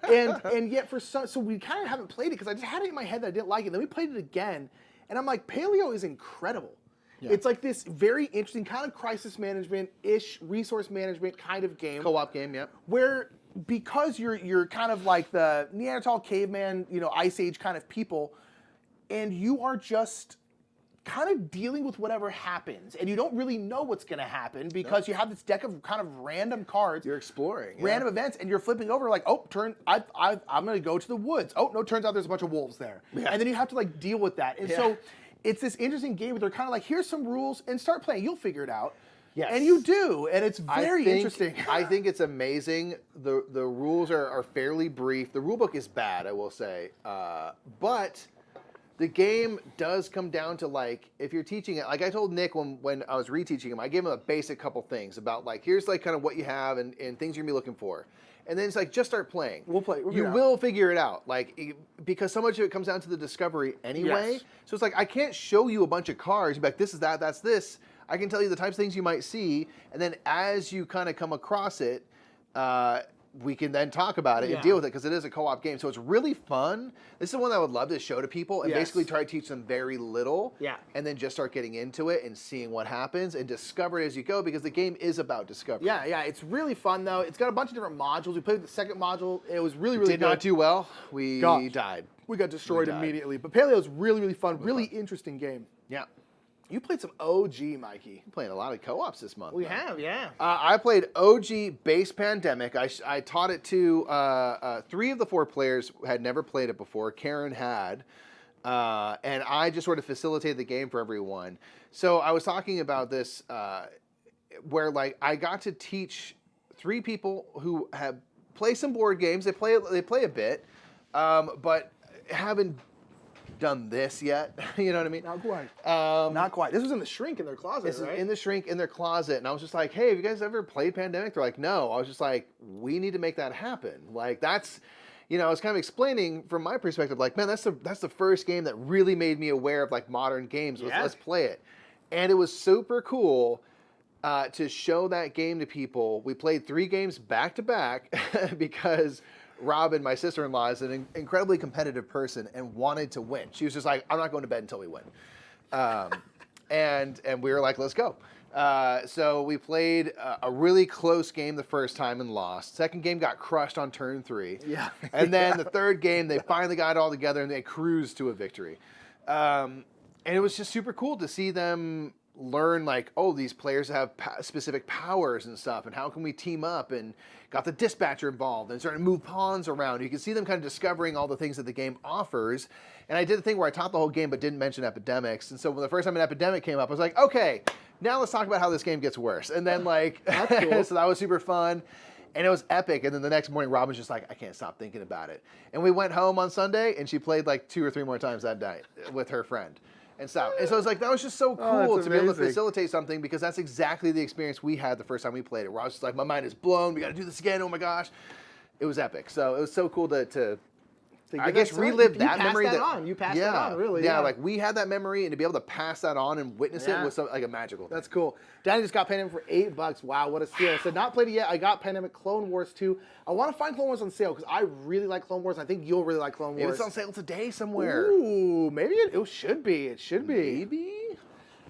and yet so we kind of haven't played it because I just had it in my head that I didn't like it. Then we played it again, and I'm like, Paleo is incredible. Yeah. It's like this very interesting kind of crisis management-ish, resource management kind of game. Co-op game, yep. Where because you're kind of like the Neanderthal caveman, Ice Age kind of people, and you are just kind of dealing with whatever happens, and you don't really know what's going to happen because you have this deck of kind of random cards. You're exploring. Random events, and you're flipping over like, oh, I'm going to go to the woods. Oh, no, turns out there's a bunch of wolves there. Yeah. And then you have to like deal with that. And so it's this interesting game where they're kind of like, here's some rules, and start playing. You'll figure it out. Yes. And you do, and it's very interesting. I think it's amazing. The rules are fairly brief. The rule book is bad, I will say. But the game does come down to, like, if you're teaching it, like I told Nick when I was reteaching him, I gave him a basic couple things about, like, here's, like, kind of what you have and things you're going to be looking for. And then it's like, just start playing. We'll play. You will figure it out. Like, because so much of it comes down to the discovery anyway. Yes. So it's like, I can't show you a bunch of cards. You'll be like, this is that, that's this. I can tell you the types of things you might see. And then as you kind of come across it, we can then talk about it and deal with it because it is a co-op game. So it's really fun. This is one I would love to show to people and basically try to teach them very little. Yeah. And then just start getting into it and seeing what happens and discover it as you go because the game is about discovery. Yeah. It's really fun, though. It's got a bunch of different modules. We played with the second module. It was really, really good. Did not do well. We died. We got destroyed immediately. But Paleo is really, really fun. Really interesting game. Yeah. You played some OG, Mikey. I'm playing a lot of co-ops this month. We have, yeah. I played OG Base Pandemic. I taught it to 3 of the 4 players had never played it before. Karen had. and I just sort of facilitated the game for everyone. So I was talking about this where like I got to teach 3 people who have played some board games. They play a bit, but haven't done this yet. You know what I mean? Not quite. Not quite. This was in the shrink in their closet, This right? is in the shrink in their closet, and I was just like, "Hey, have you guys ever played Pandemic?" They're like, "No." I was just like, "We need to make that happen." Like that's, I was kind of explaining from my perspective, like, man, that's the first game that really made me aware of like modern games. Let's play it, and it was super cool to show that game to people. We played 3 games back to back because Robin, my sister-in-law, is an incredibly competitive person and wanted to win. She was just like, I'm not going to bed until we win. And we were like, let's go. So we played a really close game the first time and lost. Second game got crushed on turn 3. Yeah. And then the third game, they finally got it all together and they cruised to a victory. And it was just super cool to see them learn like, oh, these players have specific powers and stuff, and how can we team up, and got the dispatcher involved and started to move pawns around. You can see them kind of discovering all the things that the game offers. And I did the thing where I taught the whole game but didn't mention epidemics. And so when the first time an epidemic came up, I was like, okay, now let's talk about how this game gets worse. And then like, That's cool. so that was super fun. And it was epic. And then the next morning, Robin was just like, I can't stop thinking about it. And we went home on Sunday, and she played like 2 or 3 more times that night with her friend. And stuff. And so it's like, that was just so cool to be able to facilitate something, because that's exactly the experience we had the first time we played it, where I was just like, my mind is blown. We got to do this again. Oh my gosh. It was epic. So it was so cool to I guess relive that memory. You passed that on, really. Yeah, like we had that memory, and to be able to pass that on and witness it was like a magical thing. That's cool. Danny just got Pandemic for $8. Wow, what a steal. So not played it yet. I got Pandemic Clone Wars 2. I want to find Clone Wars on sale because I really like Clone Wars. I think you'll really like Clone Wars. Maybe it's on sale today somewhere. Ooh, maybe it should be. It should be. Maybe.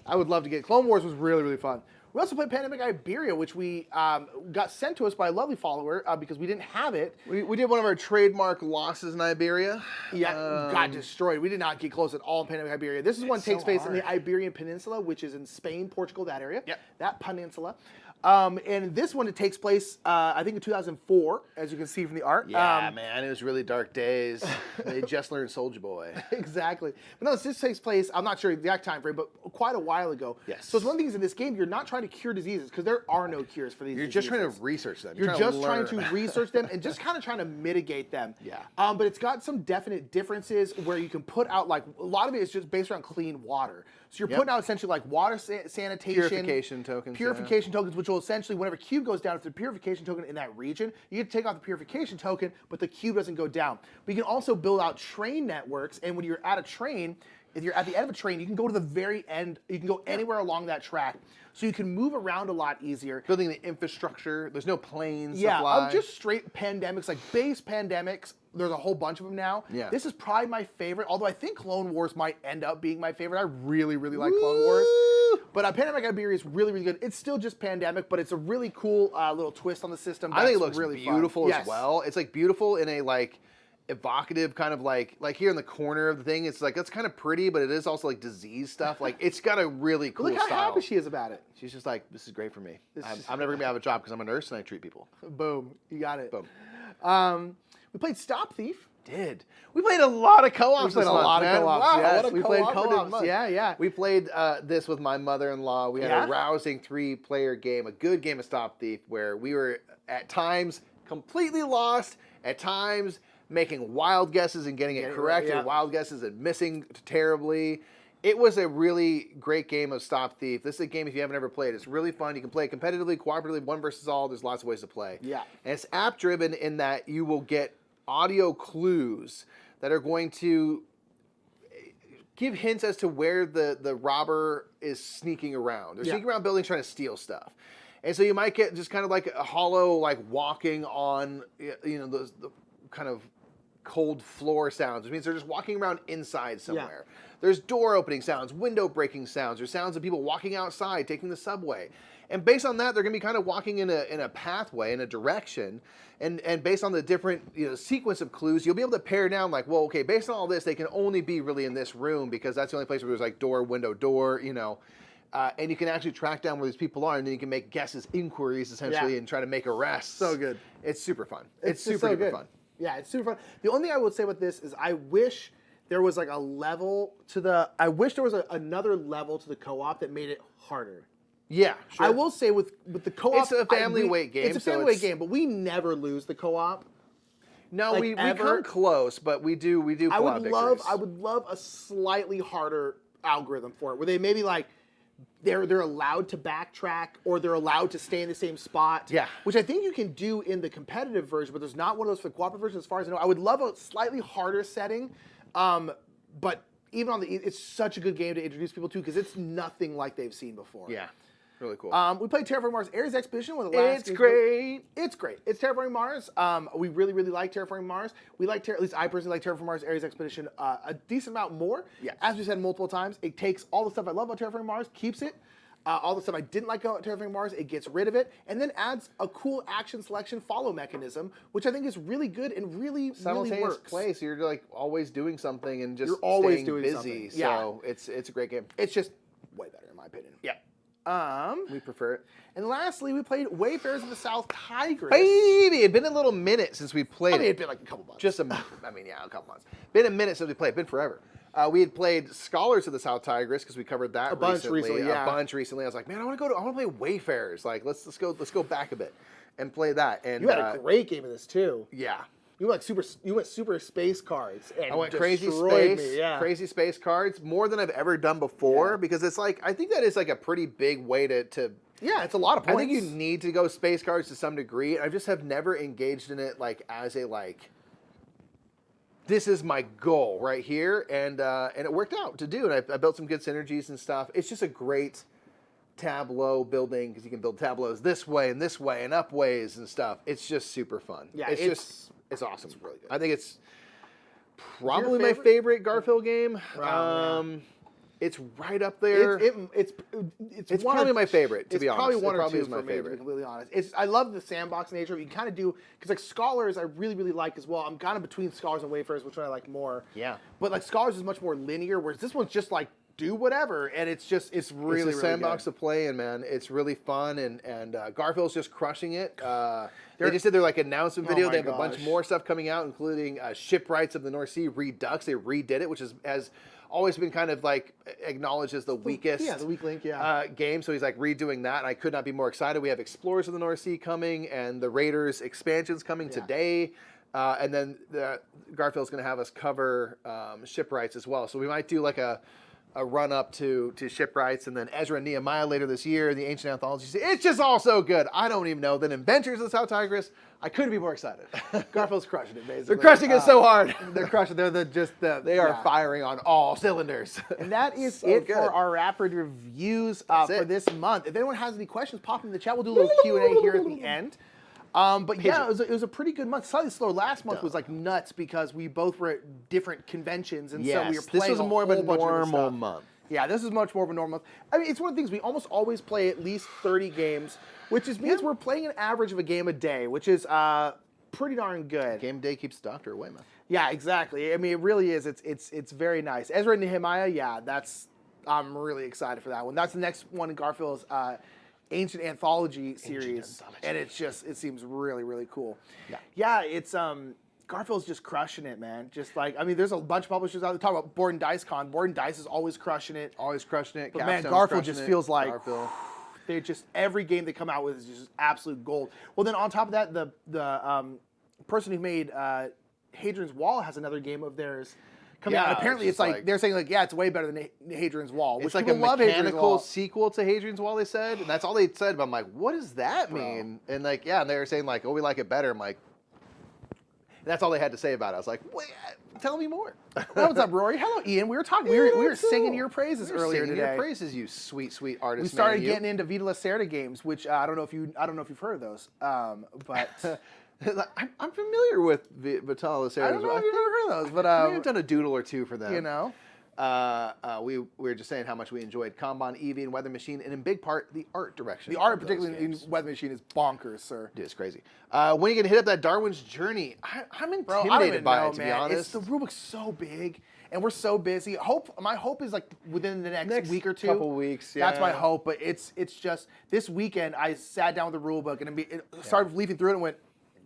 I would love to get Clone Wars. Was really, really fun. We also played Pandemic Iberia, which we got sent to us by a lovely follower because we didn't have it. We did one of our trademark losses in Iberia. Yeah, got destroyed. We did not get close at all in Pandemic Iberia. This is one takes place in the Iberian Peninsula, which is in Spain, Portugal, that area. Yep. That peninsula. And this one, it takes place, I think, in 2004, as you can see from the art. Yeah, man, it was really dark days. They just learned Soulja Boy. Exactly. But no, this takes place, I'm not sure the exact time frame, but quite a while ago. Yes. So it's one of the things in this game, you're not trying to cure diseases, because there are no cures for these diseases. You're just trying to research them. You're just trying to research them and just kind of trying to mitigate them. Yeah. But it's got some definite differences where you can put out, like, a lot of it is just based around clean water. So you're putting out essentially like water sanitation. Purification tokens. Purification tokens, which will essentially, whenever cube goes down, if there's a purification token in that region, you get to take off the purification token, but the cube doesn't go down. But you can also build out train networks, and when you're at a train, if you're at the end of a train, you can go to the very end. You can go anywhere along that track. So you can move around a lot easier. Building the infrastructure. There's no planes to Yeah, fly. of just straight pandemics, like base pandemics. There's a whole bunch of them now. Yeah. This is probably my favorite, although I think Clone Wars might end up being my favorite. I really, really like Clone Wars. But Pandemic Iberia is really, really good. It's still just Pandemic, but it's a really cool little twist on the system. I think it looks really beautiful fun. as well. It's like beautiful in a like evocative kind of like here in the corner of the thing. It's like, it's kind of pretty, but it is also like disease stuff. Like it's got a really cool Look how style. happy she is about it. She's just like, this is great for me. I'm never gonna have a job because I'm a nurse and I treat people. Boom, you got it. Boom. We played Stop Thief. We played a lot of co-ops. We played a lot of co-ops. Wow, yes. what a We played cooperative co-ops. month. Yeah. We played this with my mother-in-law. We had a rousing 3-player game, a good game of Stop Thief, where we were at times completely lost, at times making wild guesses and getting it correct, and wild guesses and missing terribly. It was a really great game of Stop Thief. This is a game, if you haven't ever played, it's really fun. You can play it competitively, cooperatively, one versus all. There's lots of ways to play. Yeah. And it's app-driven in that you will get audio clues that are going to give hints as to where the robber is sneaking around. They're sneaking around buildings trying to steal stuff. And so you might get just kind of like a hollow, like walking on, the kind of cold floor sounds, which means they're just walking around inside somewhere. Yeah. There's door opening sounds, window breaking sounds, there's sounds of people walking outside, taking the subway. And based on that, they're going to be kind of walking in a pathway, in a direction. And based on the different sequence of clues, you'll be able to pare down like, well, okay, based on all this, they can only be really in this room because that's the only place where there's like door, window, door, and you can actually track down where these people are, and then you can make guesses, inquiries, essentially, and try to make arrests. So good. It's super fun. It's super fun. Yeah, it's super fun. The only thing I would say about this is I wish there was like a level to the. I wish there was another level to the co-op that made it harder. Yeah, sure. I will say with the co-op, it's a family weight game. It's a family weight game, but we never lose the co-op. No, we come close, but we do co-op victories. I would love a slightly harder algorithm for it, where they maybe like they're allowed to backtrack or they're allowed to stay in the same spot. Yeah. Which I think you can do in the competitive version, but there's not one of those for the cooperative version as far as I know. I would love a slightly harder setting, but even on it's such a good game to introduce people to because it's nothing like they've seen before. Yeah. Really cool. We played Terraforming Mars Ares Expedition with the last. It's great. It's great. It's Terraforming Mars. We really, really like Terraforming Mars. We like, at least I personally like Terraforming Mars Ares Expedition a decent amount more. Yes. As we said multiple times, it takes all the stuff I love about Terraforming Mars, keeps it. All the stuff I didn't like about Terraforming Mars, it gets rid of it, and then adds a cool action selection follow mechanism, which I think is really good and really works. Play, so you're like always doing something and just you're always staying doing busy. something. So it's a great game. It's just way better in my opinion. Yeah. We prefer it. And lastly, we played Wayfarers of the South Tigris. Baby, it'd been a little minute since we played it. It'd been like a couple months. A couple months. Been a minute since we played. Been forever. We had played Scholars of the South Tigris because we covered that a bunch recently. A bunch recently. I was like, man, I want to play Wayfarers. Like, let's go back a bit and play that. And you had a great game of this too. Yeah. You went super space cards. And I went crazy space cards more than I've ever done before because it's like I think that is like a pretty big way to. Yeah, it's a lot of points. I think you need to go space cards to some degree. I just have never engaged in it like as a like. This is my goal right here, and it worked out to do. And I built some good synergies and stuff. It's just a great tableau building because you can build tableaus this way and up ways and stuff. It's just super fun. Yeah, it's awesome. It's really good. I think it's probably my favorite Garfield game. It's right up there. It's probably my favorite, to be honest. Probably one or two is my for me, favorite. to be completely honest. I love the sandbox nature. You kind of do, because like Scholars I really, really like as well. I'm kind of between Scholars and Wayfarers, which one I like more. Yeah. But like Scholars is much more linear, whereas this one's just like, do whatever, and it's really, it's a sandbox to play in, man. It's really fun, and Garfield's just crushing it. They just did their like announcement video. They have a bunch more stuff coming out, including Shipwrights of the North Sea Redux. They redid it, which has always been kind of like acknowledged as the weakest the weak link game. So he's like redoing that, and I could not be more excited. We have Explorers of the North Sea coming, and the Raiders expansions coming today. And then Garfield's going to have us cover Shipwrights as well. So we might do like a run up to Shipwrights, and then Ezra and Nehemiah later this year, the Ancient Anthologies. It's just all so good. I don't even know. Then Inventors of the South Tigris. I couldn't be more excited. Garfield's crushing it, basically. They're crushing it so hard. They're crushing. They are firing on all cylinders. And that is so it for our rapid reviews for this month. If anyone has any questions, pop in the chat. We'll do a little Q&A here at the end. But yeah, it was a pretty good month. Slightly slower. Last month was like nuts because we both were at different conventions, and so we were playing. This was more of a normal month. Yeah, this is much more of a normal month. I mean, it's one of the things we almost always play at least 30 games, which means we're playing an average of a game a day, which is pretty darn good. Game day keeps the doctor away, man. Yeah, exactly. I mean, it really is. It's very nice. Ezra and Nehemiah, I'm really excited for that one. That's the next one in Garfield's Ancient Anthology series, and it seems really, really cool. Yeah, it's Garfield's just crushing it, man. Just like, I mean, there's a bunch of publishers out there talk about Board and Dice Con. Board and Dice is always crushing it. Always crushing it. But man, Garfield just feels like they just every game they come out with is just absolute gold. Well, then on top of that, the person who made Hadrian's Wall has another game of theirs coming out. And apparently, it's like they're saying like, it's way better than Hadrian's Wall. It's like a mechanical sequel to Hadrian's Wall. They said, and that's all they said. But I'm like, what does that mean? And like, and they were saying like, oh, we like it better. I'm like. That's all they had to say about it. I was like, wait, tell me more. What's up, Rory? Hello, Ian. We were talking. We were singing your praises earlier today. Your praises, you sweet, sweet artist. We started getting into Vita Lacerda games, which I don't know if you've heard of those, but I'm familiar with Vita Lacerda. I don't know if you've ever heard of those, but we've done a doodle or two for them. You know. We were just saying how much we enjoyed Kanban, Eevee, and Weather Machine, and in big part, the art direction. The art, particularly in Weather Machine, is bonkers, sir. Dude, it's crazy. When are you going to hit up that Darwin's Journey? I'm intimidated by it, to be honest. The rulebook's so big, and we're so busy. My hope is like within the next week or two. Couple weeks, yeah. That's my hope, but it's just, this weekend, I sat down with the rulebook and started leafing through it and went,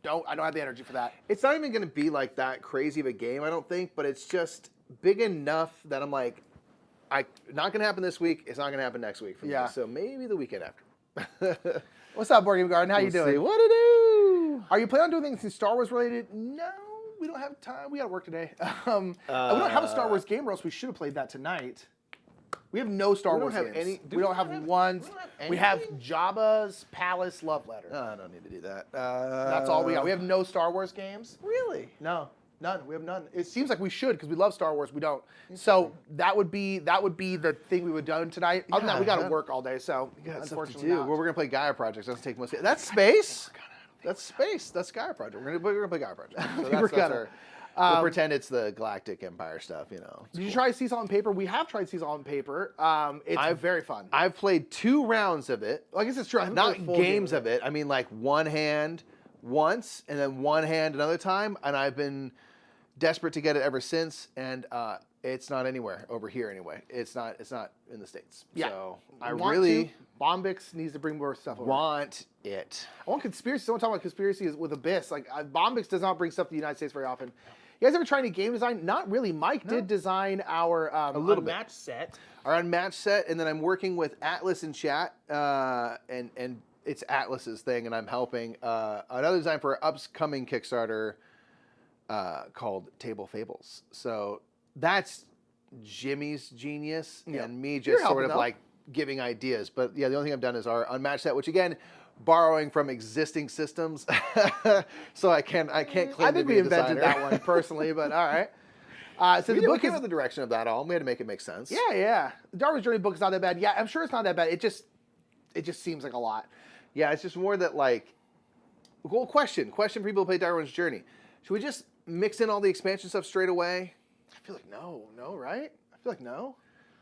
I don't have the energy for that. It's not even going to be like that crazy of a game, I don't think, but it's just... big enough that I'm like, not going to happen this week. It's not going to happen next week for me. So maybe the weekend after. What's up, Board Game Garden? How you doing? See what to do. Are you planning on doing anything Star Wars related? No, we don't have time. We got to work today. We don't have a Star Wars game, or else we should have played that tonight. We have no Star Wars games. We don't have one. We have Jabba's Palace Love Letter. I don't need to do that. That's all we got. We have no Star Wars games. Really? No, none. We have none. It seems like we should because we love Star Wars. We don't. So that would be the thing we would have done tonight. Other than that, we got to work all day. So unfortunately, well, we're gonna play Gaia Projects. Doesn't take most. That's space. That's space. That's Gaia Project. We're gonna play Gaia Project. So that's our. We'll pretend it's the Galactic Empire stuff, you know. Did you try Sea Salt and Paper? We have tried Sea Salt and Paper. It's very fun. I've played 2 rounds of it. I guess it's true. Not games of it. I mean, like one hand once, and then one hand another time, and I've been desperate to get it ever since, and it's not anywhere over here anyway. It's not in the States. Yeah. So I really... Bombix needs to bring more stuff over. Want it. I want conspiracy. Someone talk about conspiracy with Abyss. Like Bombix does not bring stuff to the United States very often. You guys ever try any game design? Not really. Mike did design our unmatched set. Our unmatched set, and then I'm working with Atlas in chat, and it's Atlas's thing, and I'm helping another design for an upcoming Kickstarter called Table Fables. So that's Jimmy's genius, and me just sort of like giving ideas. But yeah, the only thing I've done is our unmatched set, which again, borrowing from existing systems. So I can't claim I think we invented that one personally, but all right. So the book is the direction of that all. We had to make it make sense. Yeah. The Darwin's Journey book is not that bad. Yeah, I'm sure it's not that bad. It just seems like a lot. Yeah, it's just more that like, well, question for people who play Darwin's Journey. Should we just mix in all the expansion stuff straight away? I feel like no, right? I feel like no.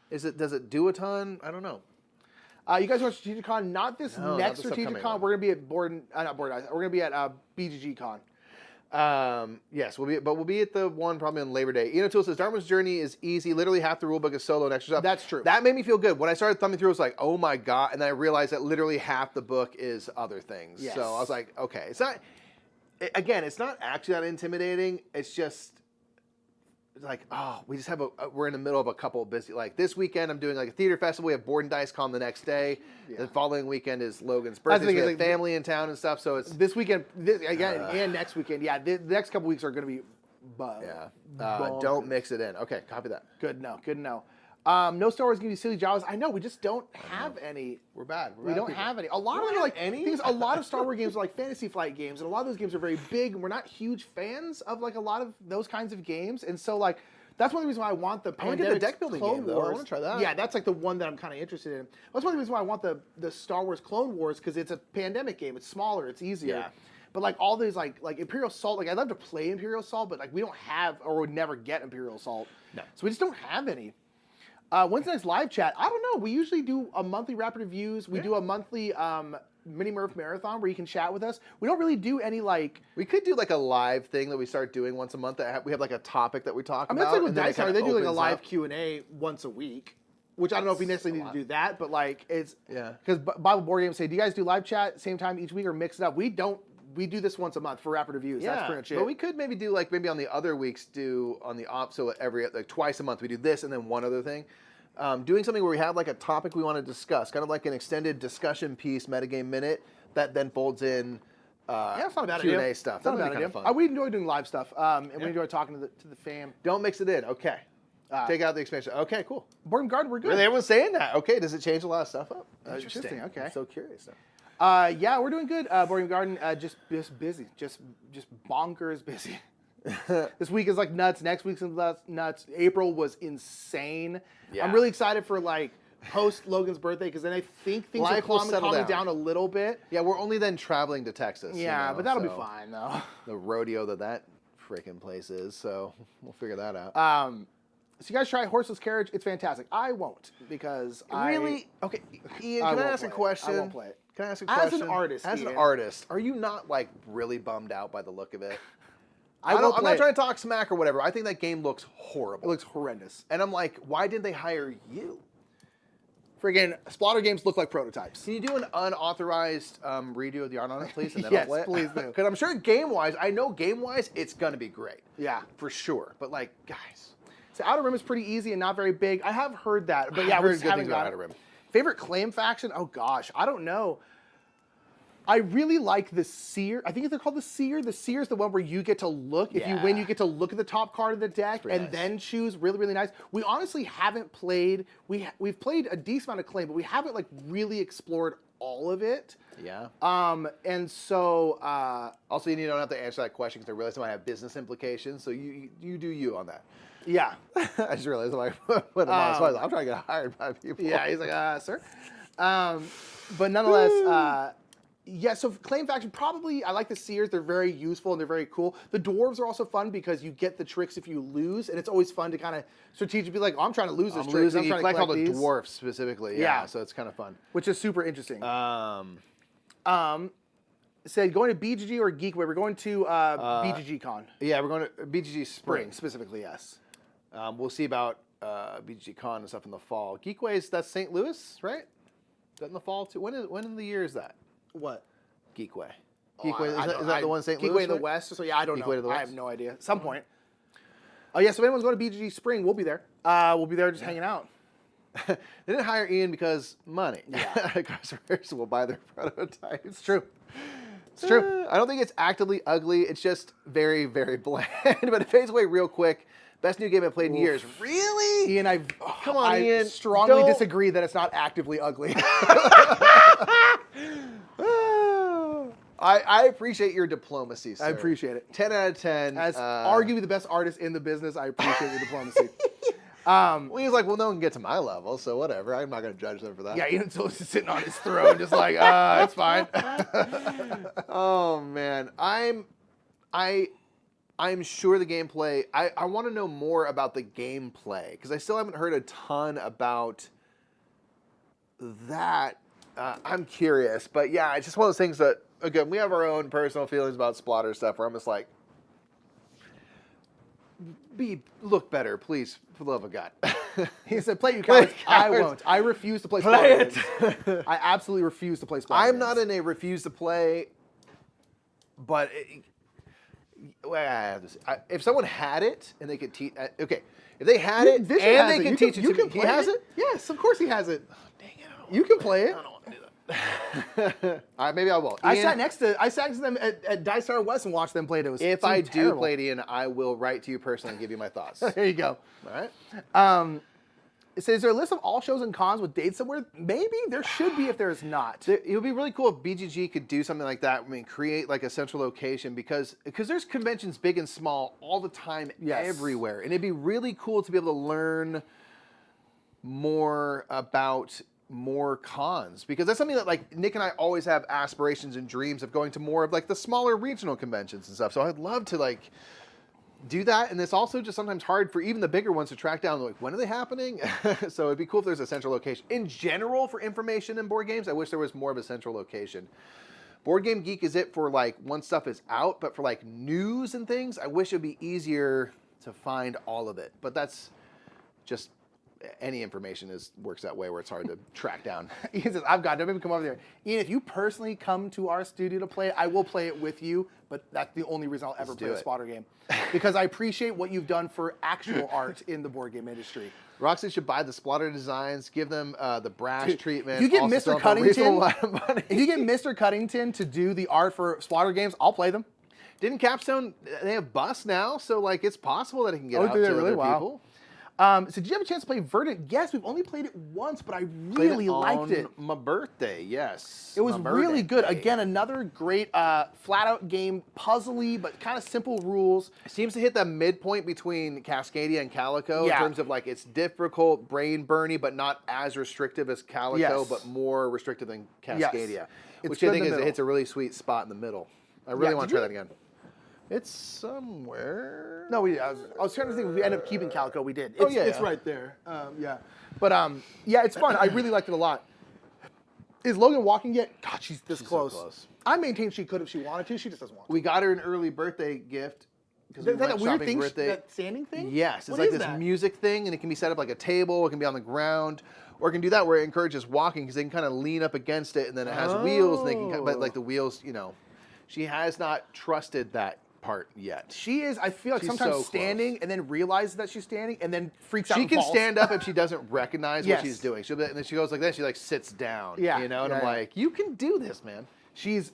Does it do a ton? I don't know. You guys want StrategicCon? Not this next StrategicCon. We're gonna be at We're gonna be at BGG Con. Yes, we'll be at the one probably on Labor Day. Tool says Darwin's Journey is easy. Literally half the rulebook is solo and extra stuff. That's true. That made me feel good. When I started thumbing through, I was like, oh my god, and then I realized that literally half the book is other things. Yes. So I was like, okay, it's not. Again, it's not actually that intimidating. It's just. Like, we just have we're in the middle of a couple of busy, like this weekend I'm doing like a theater festival. We have Board and Dice Con the next day. Yeah. The following weekend is Logan's birthday. We have family in town and stuff. So it's this weekend, and next weekend. Yeah, the next couple weeks are going to be don't mix it in. Okay, copy that. Good to know. No Star Wars games, silly Jawas. I know, we just don't have any. We're bad. We don't have any. A lot of them are like things. A lot of Star Wars games are like Fantasy Flight games, and a lot of those games are very big. And we're not huge fans of like a lot of those kinds of games, and so like that's one of the reasons why I want the Pandemic deck building Clone game. Wars. I want to try that. Yeah, that's like the one that I'm kind of interested in. That's one of the reasons why I want the Star Wars Clone Wars, because it's a pandemic game. It's smaller. It's easier. Yeah. But like all these like Imperial Assault, like I'd love to play Imperial Assault, but like we don't have or would never get Imperial Assault. No. So we just don't have any. When's the next live chat? I don't know. We usually do a monthly rapid reviews. We do a monthly mini Murph marathon where you can chat with us. We don't really do any like. We could do like a live thing that we start doing once a month. We have like a topic that we talk about. That's like with Dice Tower. They do like a live Q&A once a week, which I don't know if we necessarily need to do that, but like it's because Bible Board Games say, do you guys do live chat same time each week or mix it up? We don't. We do this once a month for rapid reviews. That's pretty much it. But we could maybe do like maybe on the other weeks do on the so every like twice a month we do this and then one other thing. Doing something where we have like a topic we want to discuss, kind of like an extended discussion piece, metagame minute, that then folds in it's not a bad Q&A idea. stuff. That's kind of fun. We enjoy doing live stuff, and we enjoy talking to the fam. Don't mix it in. Okay. Take out the expansion. Okay, cool. Board and Garden, we're good. Really, everyone's saying that. Okay, does it change a lot of stuff up? Interesting. Okay. I'm so curious now. Yeah, we're doing good. Board and Garden, just busy, just bonkers busy. This week is like nuts. Next week's nuts. April was insane. Yeah. I'm really excited for like post Logan's birthday because then I think things are calming down a little bit. Yeah, we're only then traveling to Texas. Yeah, but that'll be fine though. The rodeo that freaking place is, so we'll figure that out. So you guys try Horseless Carriage. It's fantastic. I won't because really. Okay, Ian, can I ask a question? I won't play it. Can I ask a question? As an artist, are you not like really bummed out by the look of it? I'm not trying to talk smack or whatever. I think that game looks horrible. It looks horrendous. And I'm like, why didn't they hire you? Friggin' Splendor games look like prototypes. Can you do an unauthorized redo of the art on it, please? And then yes, I'll play it? Please do. Because I'm sure game-wise, it's going to be great. Yeah. For sure. But like, guys, So Outer Rim is pretty easy and not very big. I have heard that, but yeah, I've we heard just good haven't things about got Outer Rim. Favorite claim faction? Oh gosh, I don't know. I really like the Seer. I think they're called the Seer. The Seer is the one where you get to look. If you win, you get to look at the top card of the deck and then choose. Really, really nice. We honestly haven't played. We've played a decent amount of claim, but we haven't like really explored all of it. Yeah. And so also, you don't have to answer that question because I realize it might have business implications. So you do you on that. Yeah. I just realized I'm trying to get hired by people. Yeah, he's like, sir. But nonetheless, yeah, so claim faction, probably, I like the Seers. They're very useful and they're very cool. The Dwarves are also fun because you get the tricks if you lose, and it's always fun to kind of strategically be like, oh, I'm trying to lose this trick. You collect all the dwarfs specifically. Yeah, so it's kind of fun. Which is super interesting. Said going to BGG or Geekway. We're going to BGG Con. Yeah, we're going to BGG Spring. Specifically, yes. We'll see about BGG Con and stuff in the fall. Geekway, that's St. Louis, right? Is that in the fall too? When in the year is that? What? Geekway. Geekway, is that the one in St. Louis? Geekway in the West? So yeah, I don't know. To the West? I have no idea. At some point. Oh yeah, so if anyone's going to BGG Spring, we'll be there. We'll be there just hanging out. They didn't hire Ian because money. Yeah. Cartographers will buy their prototypes. It's true. It's true. I don't think it's actively ugly. It's just very, very bland. But it fades away real quick. Best new game I've played in years. Really? Ian, come on, Ian. Strongly disagree that it's not actively ugly. I appreciate your diplomacy, sir. I appreciate it. 10 out of 10. As arguably the best artist in the business, I appreciate your diplomacy. Well, he was like, well, no one can get to my level, so whatever. I'm not going to judge them for that. Yeah, Ian's just sitting on his throne, just like, it's fine. Oh, man. I'm sure the gameplay, I want to know more about the gameplay, because I still haven't heard a ton about that. I'm curious, but yeah, it's just one of those things that, again, we have our own personal feelings about Splendor stuff where I'm just like, look better, please, for the love of God. He said, play you cowards. I won't. I refuse to play Splendor games. I absolutely refuse to play Splendor I'm not in a refuse to play, but if someone had it and they could teach, okay, if they had it and they can teach it to me, he has it? Yes, of course he has it. Oh, dang it. You can play it. I don't want to do that. All right, maybe I will. I sat next to them at Dice Tower West and watched them play it. If I do play it, Ian, I will write to you personally and give you my thoughts. There you go. All right. It says, is there a list of all shows and cons with dates somewhere? Maybe. There should be if there's not. It would be really cool if BGG could do something like that. I mean, create like a central location because there's conventions big and small all the time everywhere. And it'd be really cool to be able to learn more about more cons, because that's something that like Nick and I always have aspirations and dreams of going to more of like the smaller regional conventions and stuff. So I'd love to like do that, and it's also just sometimes hard for even the bigger ones to track down, like, when are they happening? So it'd be cool if there's a central location. In general, for information in board games, I wish there was more of a central location. Board Game Geek is it for like once stuff is out, but for like news and things, I wish it'd be easier to find all of it. But that's just any information works that way where it's hard to track down. Ian says, I've got it. Don't even come over there. Ian, if you personally come to our studio to play it, I will play it with you, but that's the only reason I'll ever play a Splendor game. Because I appreciate what you've done for actual art in the board game industry. Roxy should buy the Splendor designs, give them the brash treatment. If you get Mr. Cuddington to do the art for Splendor games, I'll play them. Didn't Capstone, they have Bus now, so like it's possible that it can get out to other people. So did you have a chance to play Verdant? Yes, we've only played it once, but I really liked it. My birthday, yes. It was really good. Again, another great flat-out game, puzzly, but kind of simple rules. It seems to hit the midpoint between Cascadia and Calico in terms of like it's difficult, brain-burny, but not as restrictive as Calico, but more restrictive than Cascadia. Which I think hits a really sweet spot in the middle. I really want to try that again. It's somewhere. No, I was trying to think if we end up keeping Calico. We did. It's right there. But it's fun. I really liked it a lot. Is Logan walking yet? God, she's this close. So close. I maintain she could if she wanted to. She just doesn't want to. We got her an early birthday gift. Is that a weird thing? That standing thing? Yes. It's like this music thing, and it can be set up like a table. It can be on the ground. Or it can do that where it encourages walking because they can kind of lean up against it, and then it has wheels. And they can, but like the wheels, she has not trusted that part yet. She is. I feel like She's sometimes so standing close. and then realizes that she's standing and then freaks out. She and can falls. stand up if she doesn't recognize Yes. what she's doing. And then she goes like this. She like sits down. Yeah, You know, and yeah, I'm yeah. like, you can do this, man. She's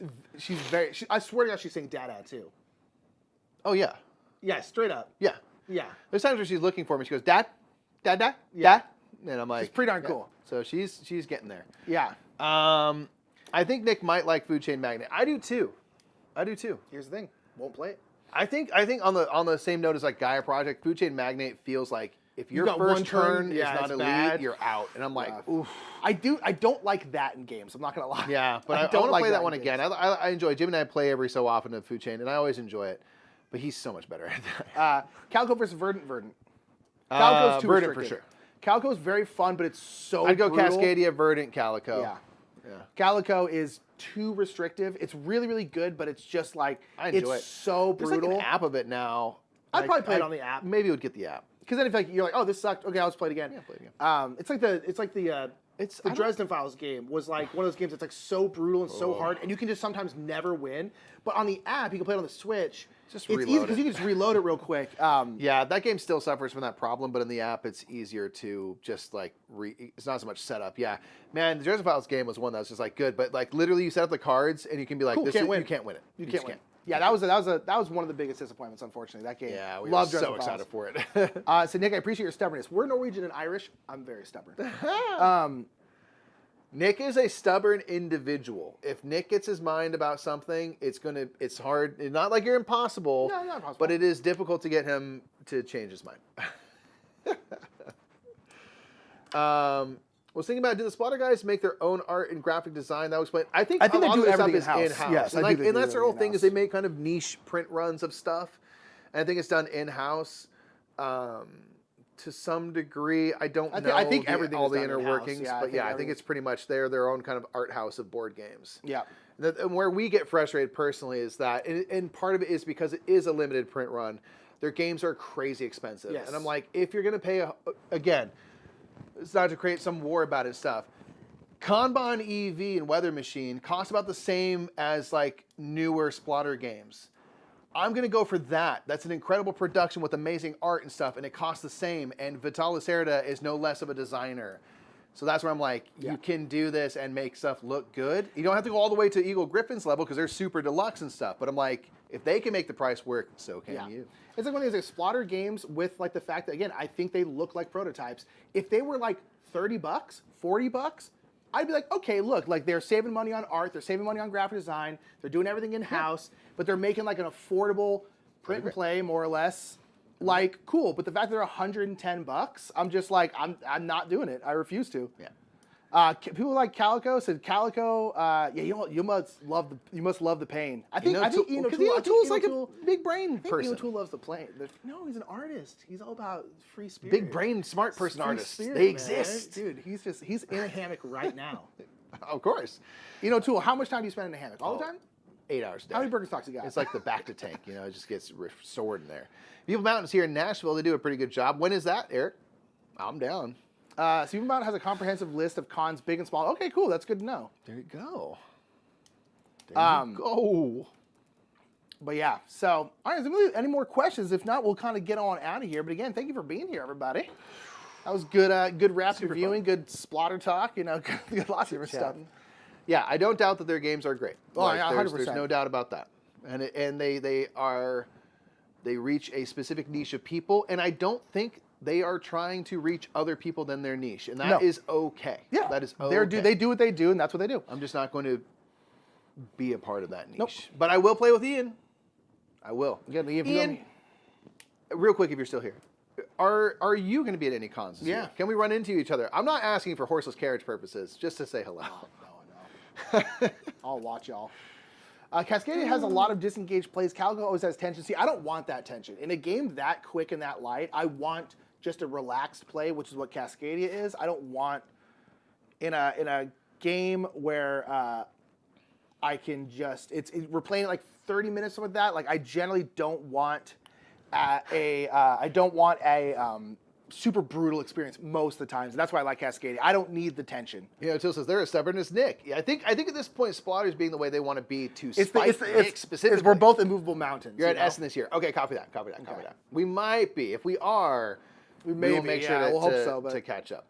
very. I swear to God, she's saying "Dada" too. Oh yeah, Yeah, straight up. yeah. Yeah, There's times where she's looking for me. She goes, Dad, Dad, Dad, Yeah. Dad, and I'm like, it's pretty darn yeah. cool. So she's getting there. Yeah. I think Nick might like Food Chain Magnate. I do too. Here's the thing. Won't play it. I think on the same note as like Gaia Project, Food Chain Magnate feels like if your got first one turn, turn yeah, is not it's elite, bad. you're out. And I'm like, oof. I don't like that in games. I'm not gonna lie. Yeah, but I don't want to like play that in one games. again. I enjoy Jim and I play every so often of Food Chain, and I always enjoy it. But he's so much better at that. Calico versus Verdant. Calico's too Verdant for restricted. sure. Calico's very fun, but it's so I'd go brutal. Cascadia, Verdant, Calico. Yeah. Yeah. Calico is too restrictive. It's really, really good, but it's just like I enjoy it's it. so There's brutal. like an app of it now. I'd probably play it on the app. Maybe would get the app. Because then if like you're like, oh, this sucked. Okay, I'll just play it again. Yeah, play it again. It's like the Dresden Files game was like one of those games that's like so brutal and so hard, and you can just sometimes never win. But on the app, you can play it on the Switch. Just it's reload easy because it. you can just reload it real quick. Yeah, that game still suffers from that problem, but in the app, it's easier to just like it's not so much setup. Yeah, man, the Dresden Files game was one that was just like good, but like literally you set up the cards and you can be like, Cool, this can't is, win. you can't win it. You just can't win. Yeah, that was one of the biggest disappointments, unfortunately. That game. Yeah, we Love were so Dresden excited Files. for it. So Nick, I appreciate your stubbornness. We're Norwegian and Irish. I'm very stubborn. Nick is a stubborn individual. If Nick gets his mind about something, it's hard. It's not like you're impossible. No, not impossible. But it is difficult to get him to change his mind. Was thinking about, do the Splendor guys make their own art and graphic design? That was explain. I think they a lot do of this stuff everything is in-house. in-house. Yes, and, I do think they that's do their whole everything thing is they make kind of niche print runs of stuff. And I think it's done in-house. To some degree, I don't know I think everything all is the done inner in-house. workings, Yeah, I but think yeah, I think everything- it's pretty much they're their own kind of art house of board games. Yeah. And where we get frustrated personally is that, and part of it is because it is a limited print run, their games are crazy expensive. Yes. And I'm like, if you're going to pay, again, it's not to create some war about it stuff. Kanban EV and Weather Machine cost about the same as like newer Splendor games. I'm going to go for that. That's an incredible production with amazing art and stuff, and it costs the same. And Vitalis Lacerda is no less of a designer. So that's where I'm like, you can do this and make stuff look good. You don't have to go all the way to Eagle Griffin's level because they're super deluxe and stuff. But I'm like, if they can make the price work, so can you. It's like one of these like Splendor games with like the fact that, again, I think they look like prototypes. If they were like $30, $40, I'd be like, okay, look, like they're saving money on art, they're saving money on graphic design, they're doing everything in-house, but they're making like an affordable print and play, more or less. Like, cool, but the fact that they're $110, I'm just like, I'm not doing it. I refuse to. Yeah. People like Calico said Calico. Yeah, you must love the pain. I think Ian O'Toole's like a big brain Ian person. O'Toole loves the pain. No, he's an artist. He's all about free spirit. Big brain, smart person Free artists. spirit, They man. exist. Dude. He's in a hammock right now. Of course. Ian O'Toole, how much time do you spend in a hammock? All the time? 8 hours a day. How many Birkenstocks you got? It's like the back to tank, it just gets restored in there. People Mountains here in Nashville, they do a pretty good job. When is that, Eric? I'm down. Steven Mountain has a comprehensive list of cons, big and small. Okay, cool. That's good to know. There you go. There you go. But yeah, so, all right, so any more questions? If not, we'll kind of get on out of here. But again, thank you for being here, everybody. That was good, good rap reviewing, good Splendor talk, good lots of different stuff. Yeah, I don't doubt that their games are great. Oh, yeah, 100%. There's no doubt about that. And they reach a specific niche of people, and I don't think they are trying to reach other people than their niche, and that is okay. Yeah, that is okay. They do what they do, and that's what they do. I'm just not going to be a part of that niche. Nope. But I will play with Ian. I will. Ian, real quick, if you're still here, are you going to be at any cons this Yeah. year? Can we run into each other? I'm not asking for horseless carriage purposes, just to say hello. No. I'll watch y'all. Cascadia has a lot of disengaged plays. Calico always has tension. See, I don't want that tension. In a game that quick and that light, I want just a relaxed play, which is what Cascadia is. I don't want in a game where I can just we're playing like 30 minutes with that. Like I generally don't want a super brutal experience most of the times. And that's why I like Cascadia. I don't need the tension. You know, Till says they're as stubborn as Nick. Yeah, I think at this point, Splotters being the way they want to be to spite Nick specifically. We're both immovable mountains. You're at S in this year. Okay, copy that. We might be. If we are, we will make sure to catch up.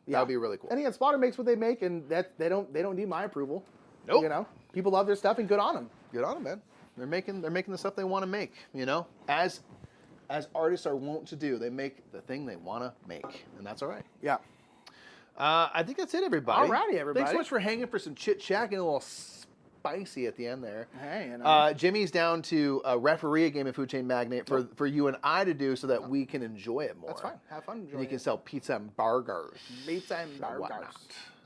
That would be really cool. And again, Splotter makes what they make, and that they don't need my approval. Nope. You know, people love their stuff, and good on them. Good on them, man. They're making the stuff they want to make. You know, as artists are wont to do, they make the thing they want to make, and that's all right. Yeah. I think that's it, everybody. Alrighty, everybody. Thanks so much for hanging for some chit chat, getting a little spicy at the end there. Hey, you know. Jimmy's down to referee a game of Food Chain Magnate for you and I to do so that we can enjoy it more. That's fine. Have fun enjoying and you can sell pizza and burgers. Pizza and burgers. Whatnot.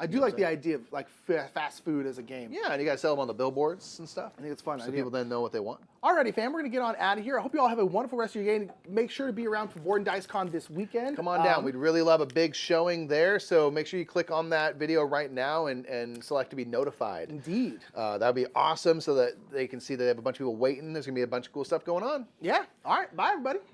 I do like the idea of like fast food as a game. Yeah, and you got to sell them on the billboards and stuff. I think it's fun. So people then know what they want. Alrighty, fam, we're going to get on out of here. I hope you all have a wonderful rest of your game. Make sure to be around for Board and Dice Con this weekend. Come on down. We'd really love a big showing there. So make sure you click on that video right now and select to be notified. Indeed. That would be awesome so that they can see that they have a bunch of people waiting. There's going to be a bunch of cool stuff going on. Yeah. All right. Bye, everybody. Bye.